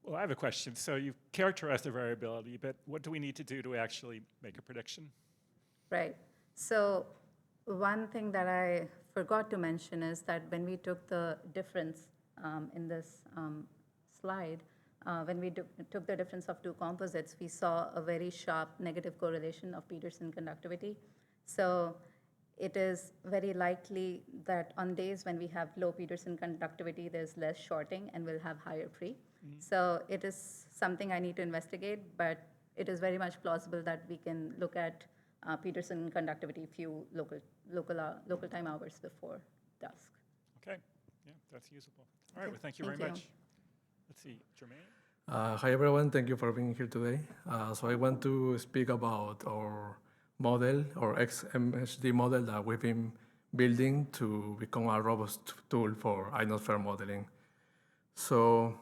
Well, I have a question. So you've characterized the variability, but what do we need to do to actually make a prediction? Right. So one thing that I forgot to mention is that when we took the difference in this slide, when we took the difference of two composites, we saw a very sharp negative correlation of Peterson conductivity. So it is very likely that on days when we have low Peterson conductivity, there's less shorting and we'll have higher pre. So it is something I need to investigate, but it is very much plausible that we can look at Peterson conductivity few local time hours before dusk. Okay, yeah, that's usable. All right, well, thank you very much. Let's see, Jermaine? Hi everyone, thank you for being here today. So I want to speak about our model, or XMHD model that we've been building to become a robust tool for ionosphere modeling. So,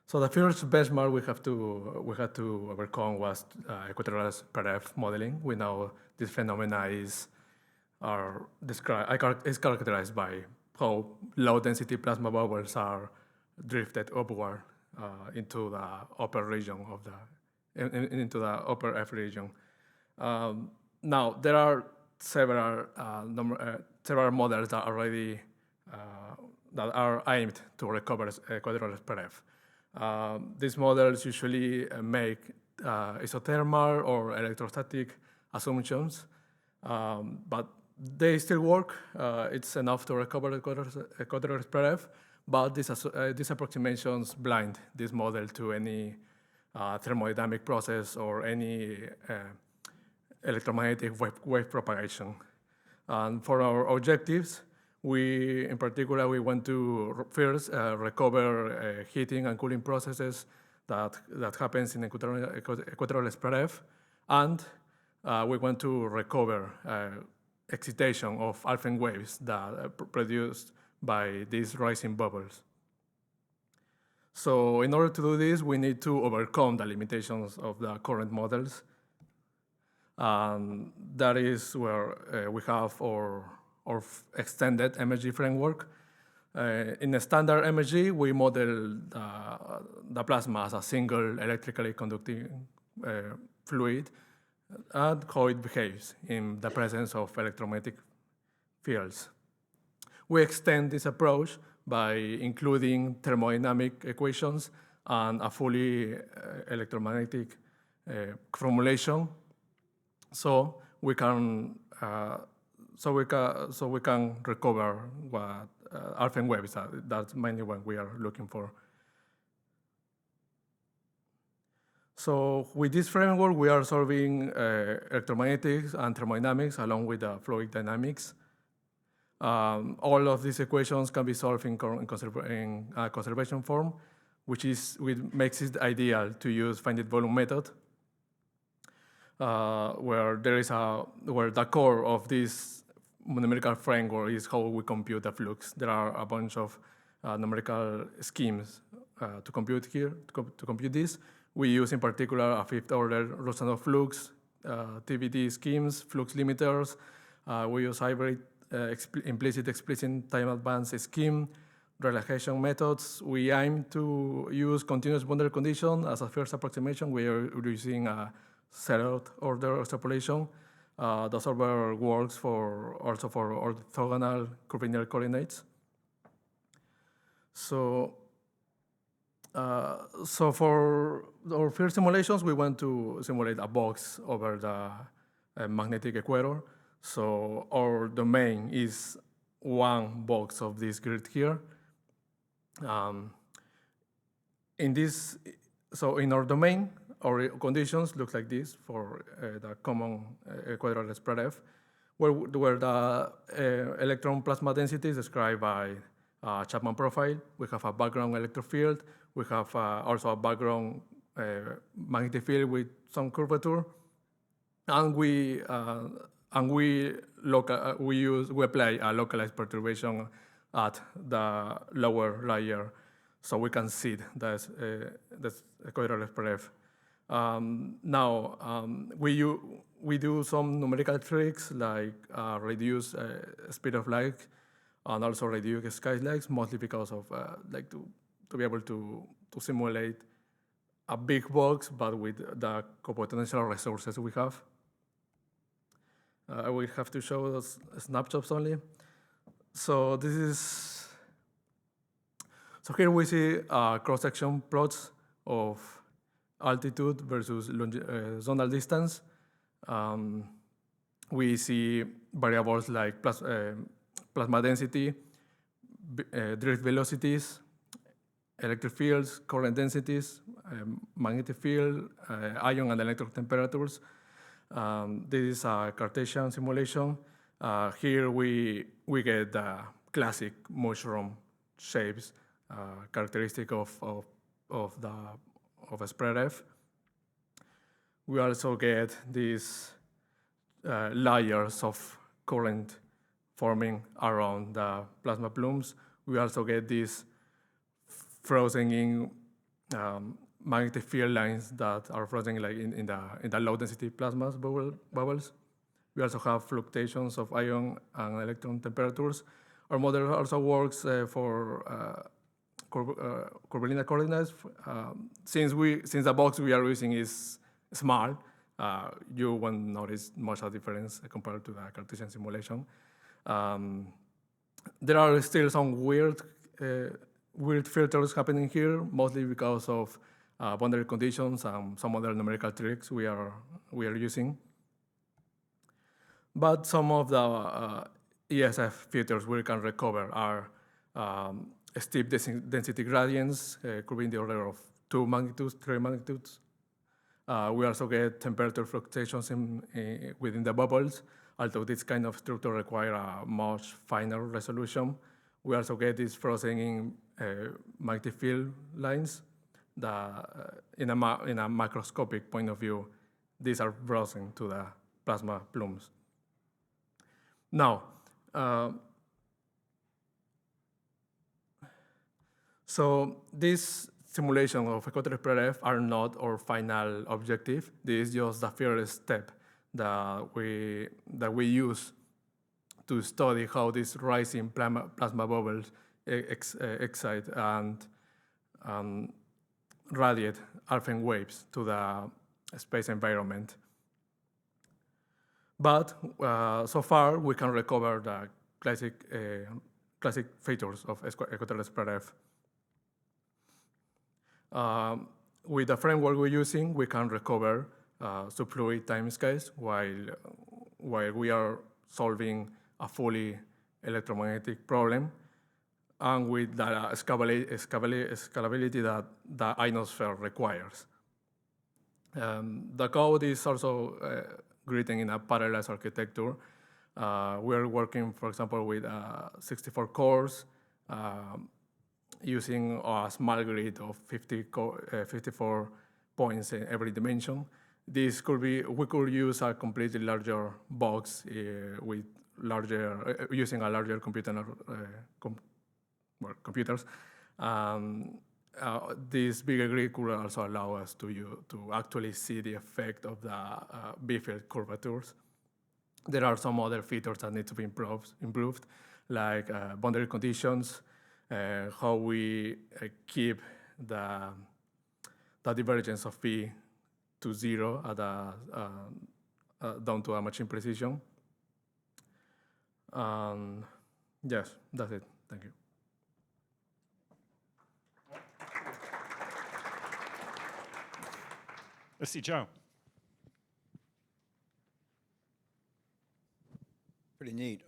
so the first benchmark we had to overcome was equatorial spread modeling. We know this phenomena is characterized by how low density plasma bubbles are drifted upward into the upper region of into the upper F region. Now there are several models that already that are aimed to recover equatorial spread. These models usually make isothermal or electrostatic assumptions, but they still work. It's enough to recover equatorial spread, but these approximations blind this model to any thermodynamic process or any electromagnetic wave propagation. And for our objectives, in particular, we want to first recover heating and cooling processes that happens in equatorial spread, and we want to recover excitation of alpha waves that are produced by these rising bubbles. So in order to do this, we need to overcome the limitations of the current models. That is where we have our extended MSG framework. In a standard MSG, we model the plasma as a single electrically conducting fluid and how it behaves in the presence of electromagnetic fields. We extend this approach by including thermodynamic equations and a fully electromagnetic formulation, so we can recover what alpha waves. That's mainly what we are looking for. So with this framework, we are solving electromagnetics and thermodynamics along with the fluid dynamics. All of these equations can be solved in conservation form, which makes it ideal to use finite volume method, where the core of this numerical framework is how we compute the flux. There are a bunch of numerical schemes to compute this. We use in particular a fifth order Rosanov flux, TVD schemes, flux limiters. We use hybrid implicit explicit time advance scheme, relaxation methods. We aim to use continuous boundary condition as a first approximation. We are using a third order extrapolation. The solver works also for orthogonal curvilinear coordinates. So for our first simulations, we want to simulate a box over the magnetic equator. So our domain is one box of this grid here. In our domain, our conditions look like this for the common equatorial spread F, where the electron plasma density is described by Chapman profile. We have a background electric field. We have also a background magnetic field with some curvature, and we apply a localized perturbation at the lower layer, so we can see the equatorial spread. We do some numerical tricks like reduce speed of light and also reduce sky legs, mostly because of to be able to simulate a big box, but with the computational resources we have. I will have to show those snapshots only. So here we see cross-section plots of altitude versus zonal distance. We see variables like plasma density, drift velocities, electric fields, current densities, magnetic field, ion and electron temperatures. This is a Cartesian simulation. Here we get the classic mushroom shapes characteristic of a spread F. We also get these layers of current forming around the plasma plumes. We also get these frozen in magnetic field lines that are frozen like in the low density plasma bubbles. We also have fluctuations of ion and electron temperatures. Our model also works for curvilinear coordinates. Since the box we are using is small, you won't notice much of a difference compared to the Cartesian simulation. There are still some weird filters happening here, mostly because of boundary conditions and some other numerical tricks we are using. But some of the ESF features we can recover are steep density gradients, could be in the order of 2 magnitudes, 3 magnitudes. We also get temperature fluctuations within the bubbles, although this kind of structure require a much finer resolution. We also get these frozen in magnetic field lines that, in a macroscopic point of view, these are frozen to the plasma plumes. Now, so this simulation of equatorial spread F are not our final objective. This is just the first step that we use to study how these rising plasma bubbles excite and radiate Alphen waves to the space environment. But so far, we can recover the classic features of equatorial spread F. With the framework we're using, we can recover subfluid timescales while we are solving a fully electromagnetic problem, and with the scalability that the ionosphere requires. The code is also written in a parallelized architecture. We are working, for example, with 64 cores, using a small grid of 54 points in every dimension. This could be, we could use a completely larger box with using a larger computers. This bigger grid could also allow us to actually see the effect of the B-field curvatures. There are some other features that need to be improved, like boundary conditions, how we keep the divergence of P to 0 at down to a machine precision. Yes, that's it. Thank you. Let's see, Joe. Pretty neat.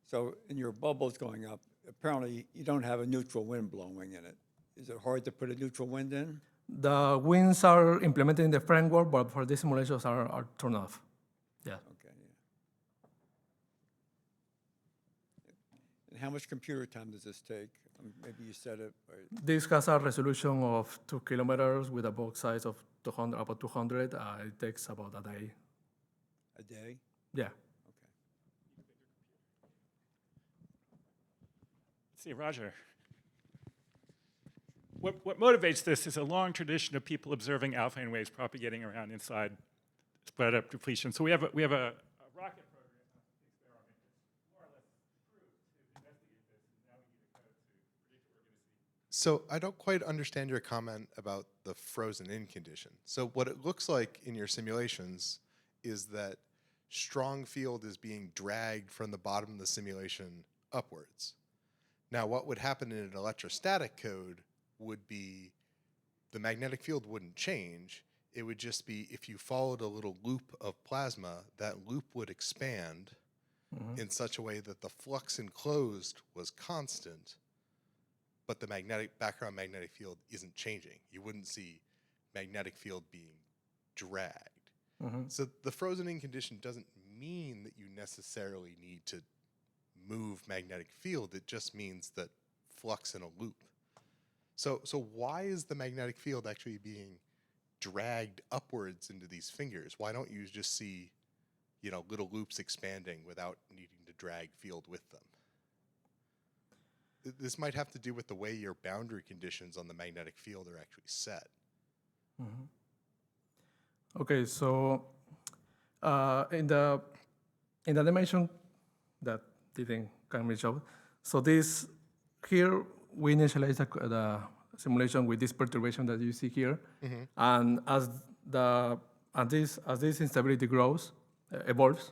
So in your bubbles going up, apparently you don't have a neutral wind blowing in it. Is it hard to put a neutral wind in? The winds are implemented in the framework, but for these simulations are turned off. Yeah. Okay. Yeah. And how much computer time does this take? Maybe you said it. This has a resolution of 2 kilometers with a box size of about 200. It takes about a day. A day? Yeah. Okay. Let's see, Roger. What motivates this is a long tradition of people observing alpha waves propagating around inside spread up depletion. So we have a rocket program that takes care of it. It's more or less approved to investigate this, and now we need a code to predict what we're going to see. So I don't quite understand your comment about the frozen in condition. So what it looks like in your simulations is that strong field is being dragged from the bottom of the simulation upwards. Now what would happen in an electrostatic code would be the magnetic field wouldn't change. It would just be if you followed a little loop of plasma, that loop would expand in such a way that the flux enclosed was constant, but the background magnetic field isn't changing. You wouldn't see magnetic field being dragged. So the frozen in condition doesn't mean that you necessarily need to move magnetic field. It just means that flux in a loop. So why is the magnetic field actually being dragged upwards into these fingers? Why don't you just see, little loops expanding without needing to drag field with them? This might have to do with the way your boundary conditions on the magnetic field are actually set. Okay, so in the animation that didn't can be shown, so this here we initialize the simulation with this perturbation that you see here, and as this instability grows, evolves,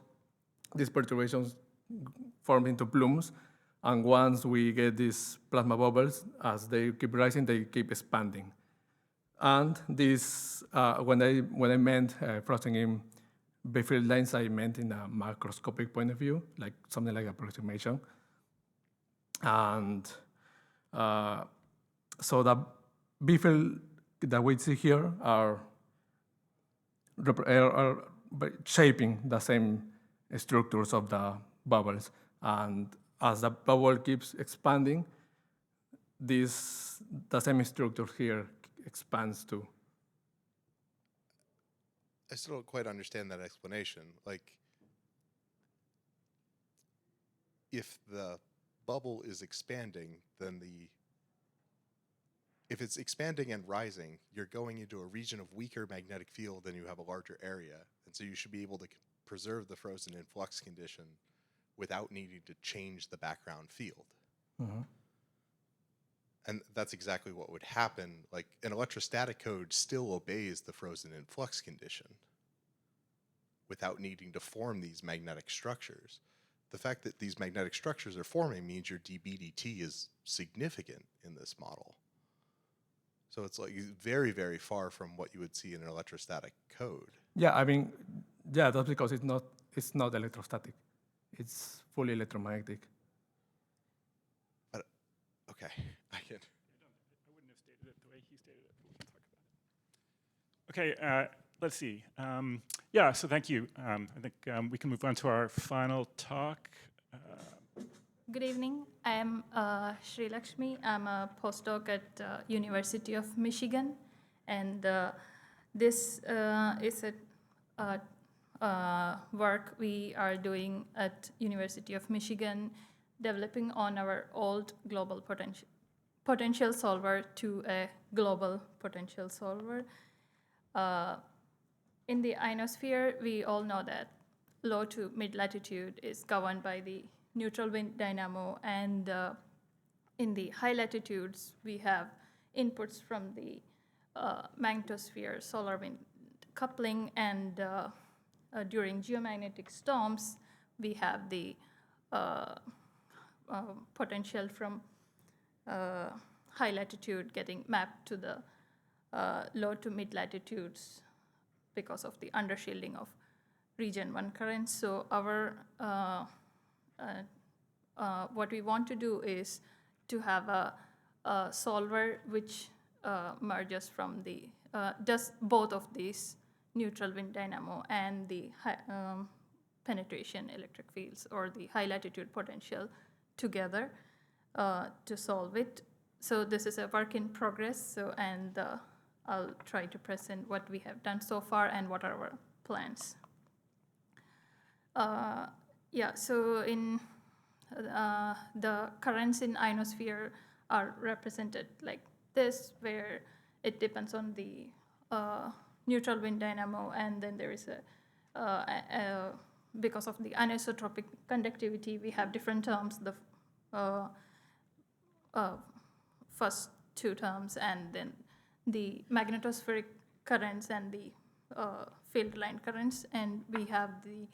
these perturbations form into plumes, and once we get these plasma bubbles, as they keep rising, they keep expanding. And this, when I meant frozen in B-field lines, I meant in a macroscopic point of view, like something like approximation. And so the B-field that we see here are shaping the same structures of the bubbles. And as the bubble keeps expanding, the same structure here expands too. I still don't quite understand that explanation. Like, if the bubble is expanding, then if it's expanding and rising, you're going into a region of weaker magnetic field and you have a larger area. And so you should be able to preserve the frozen in flux condition without needing to change the background field. And that's exactly what would happen. Like, an electrostatic code still obeys the frozen in flux condition without needing to form these magnetic structures. The fact that these magnetic structures are forming means your dB/dt is significant in this model. So it's like very, very far from what you would see in an electrostatic code. Yeah, I mean, yeah, that's because it's not electrostatic. It's fully electromagnetic. But, okay, I can. I wouldn't have stated it the way he stated it, but we can talk about it. Okay, let's see. Yeah, so thank you. I think we can move on to our final talk. Good evening. I am Sri Lakshmi. I'm a postdoc at University of Michigan, and this is a work we are doing at University of Michigan, developing on our old global potential solver to a global potential solver. In the ionosphere, we all know that low to mid-latitude is governed by the neutral wind dynamo, and in the high latitudes, we have inputs from the magnetosphere, solar wind coupling, and during geomagnetic storms, we have the potential from high latitude getting mapped to the low to mid latitudes because of the undershielding of region 1 currents. So our what we want to do is to have a solver which merges from the does both of these neutral wind dynamo and the penetration electric fields, or the high latitude potential, together to solve it. So this is a work in progress. So I'll try to present what we have done so far and what are our plans. Yeah, so in the currents in ionosphere are represented like this, where it depends on the neutral wind dynamo, and then there is because of the anisotropic conductivity, we have different terms, the first two terms, and then the magnetospheric currents and the field line currents, and we have the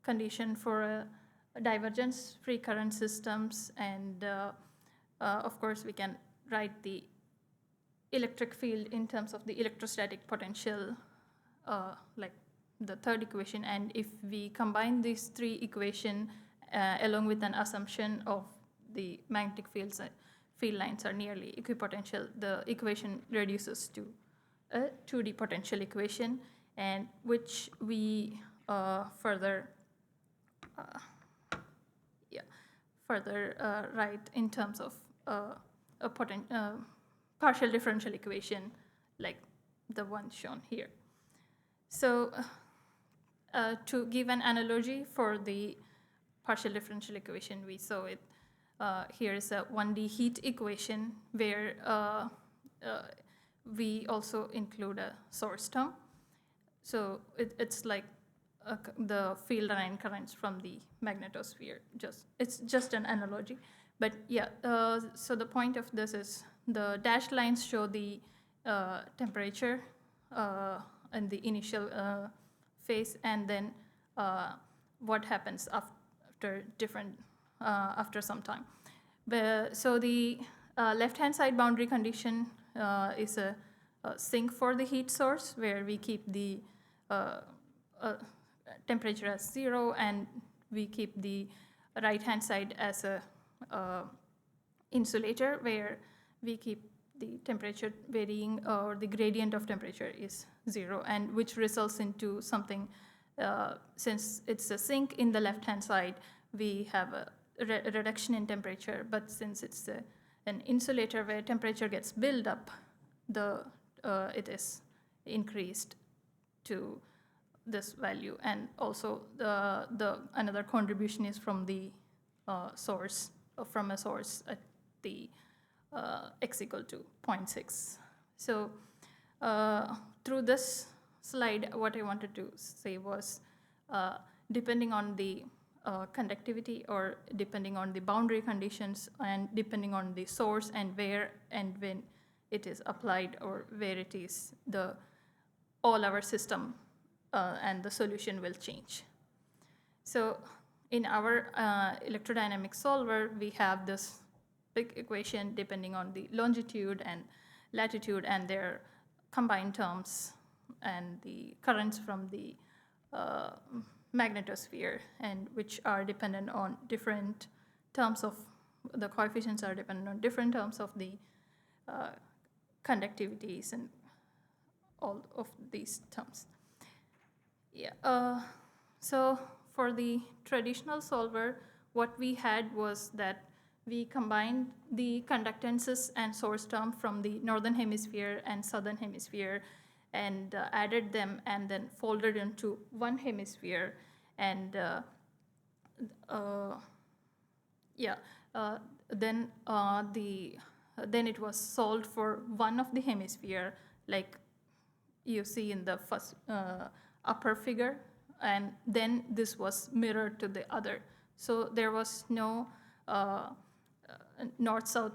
condition for divergence-free current systems, and of course we can write the electric field in terms of the electrostatic potential, like the third equation, and if we combine these three equations along with an assumption of the magnetic field lines are nearly equipotential, the equation reduces to a 2D potential equation, and which we further write in terms of a partial differential equation like the one shown here. So to give an analogy for the partial differential equation, we saw it. Here is a 1D heat equation where we also include a source term. So it's like the field line currents from the magnetosphere. It's just an analogy. But yeah, so the point of this is the dashed lines show the temperature in the initial phase, and then what happens after some time. So the left-hand side boundary condition is a sink for the heat source, where we keep the temperature as 0, and we keep the right-hand side as a insulator, where we keep the temperature varying, or the gradient of temperature is 0, and which results into something, since it's a sink in the left-hand side, we have a reduction in temperature, but since it's an insulator where temperature gets built up, it is increased to this value. And also the another contribution is from the source, from a source at the x equal to 0.6. So through this slide, what I wanted to say was, depending on the conductivity, or depending on the boundary conditions, and depending on the source and where and when it is applied, or where it is, all our system and the solution will change. So in our electrodynamic solver, we have this big equation depending on the longitude and latitude and their combined terms, and the currents from the magnetosphere, and which are dependent on different terms of, the coefficients are dependent on different terms of the conductivities and all of these terms. Yeah. So for the traditional solver, what we had was that we combined the conductances and source term from the northern hemisphere and southern hemisphere, and added them, and then folded into one hemisphere, and then it was solved for one of the hemisphere, like you see in the first upper figure, and then this was mirrored to the other. So there was no north-south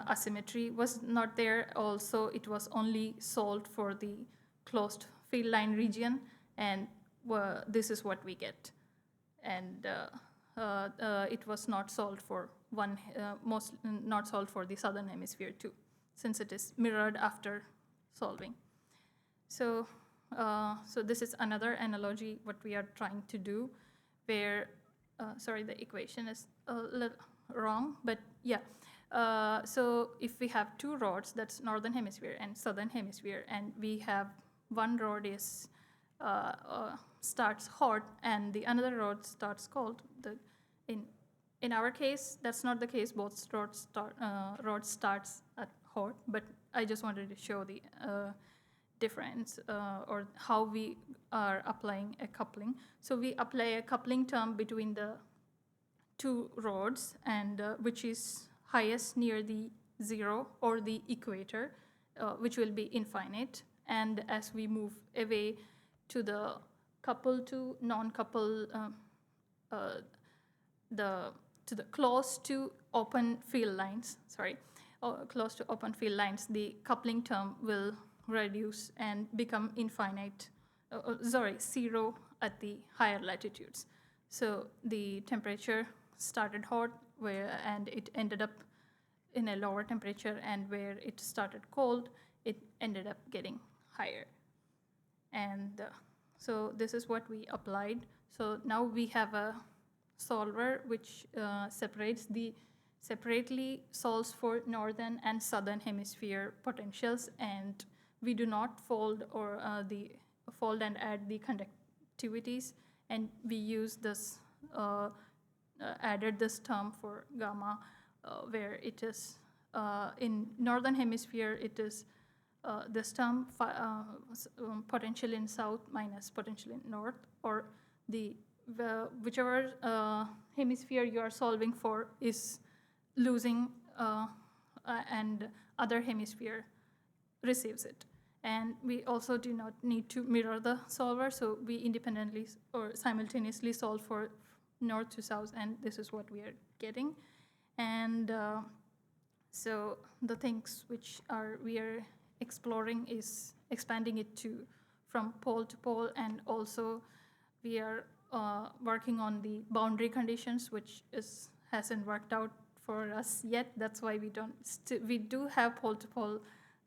asymmetry was not there. Also, it was only solved for the closed field line region, and this is what we get. And it was not solved for not solved for the southern hemisphere too, since it is mirrored after solving. So, so this is another analogy what we are trying to do, where sorry, the equation is a little wrong, but yeah. So if we have two rods, that's northern hemisphere and southern hemisphere, and we have one rod is starts hot and the another rod starts cold. In our case, that's not the case. Both rods starts at hot, but I just wanted to show the difference, or how we are applying a coupling. So we apply a coupling term between the two rods, and which is highest near the 0 or the equator, which will be infinite. And as we move away to the couple to non-couple, to the close to open field lines, close to open field lines, the coupling term will reduce and become infinite, 0 at the higher latitudes. So the temperature started hot, and it ended up in a lower temperature, and where it started cold, it ended up getting higher. And so this is what we applied. So now we have a solver which separately solves for northern and southern hemisphere potentials, and we do not fold or fold and add the conductivities, and we use this added this term for gamma, where it is in northern hemisphere, it is this term, potential in south minus potential in north, or whichever hemisphere you are solving for is losing and other hemisphere receives it. And we also do not need to mirror the solver, so we independently or simultaneously solve for north to south, and this is what we are getting. And so the things which we are exploring is expanding it from pole to pole, and also we are working on the boundary conditions, which hasn't worked out for us yet. That's why we do have pole to pole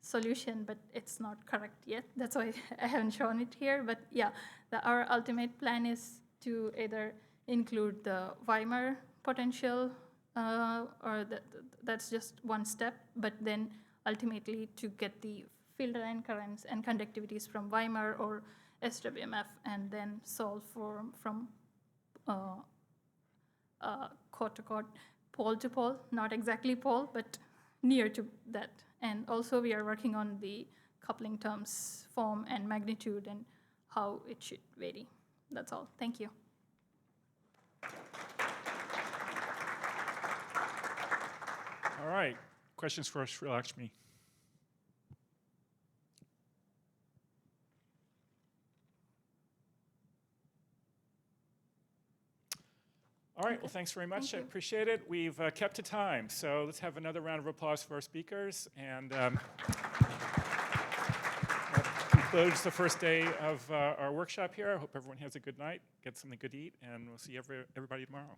solution, but it's not correct yet. That's why I haven't shown it here. But yeah, our ultimate plan is to either include the Weimar potential, or that's just one step, but then ultimately to get the field line currents and conductivities from Weimar or SWMF, and then solve from chord to chord, pole to pole, not exactly pole, but near to that. And also we are working on the coupling terms form and magnitude and how it should vary. That's all. Thank you. All right. Questions for Sri Lakshmi? All right, well, thanks very much. I appreciate it. We've kept to time, so let's have another round of applause for our speakers. And that concludes the first day of our workshop here. I hope everyone has a good night, get something good to eat, and we'll see everybody tomorrow.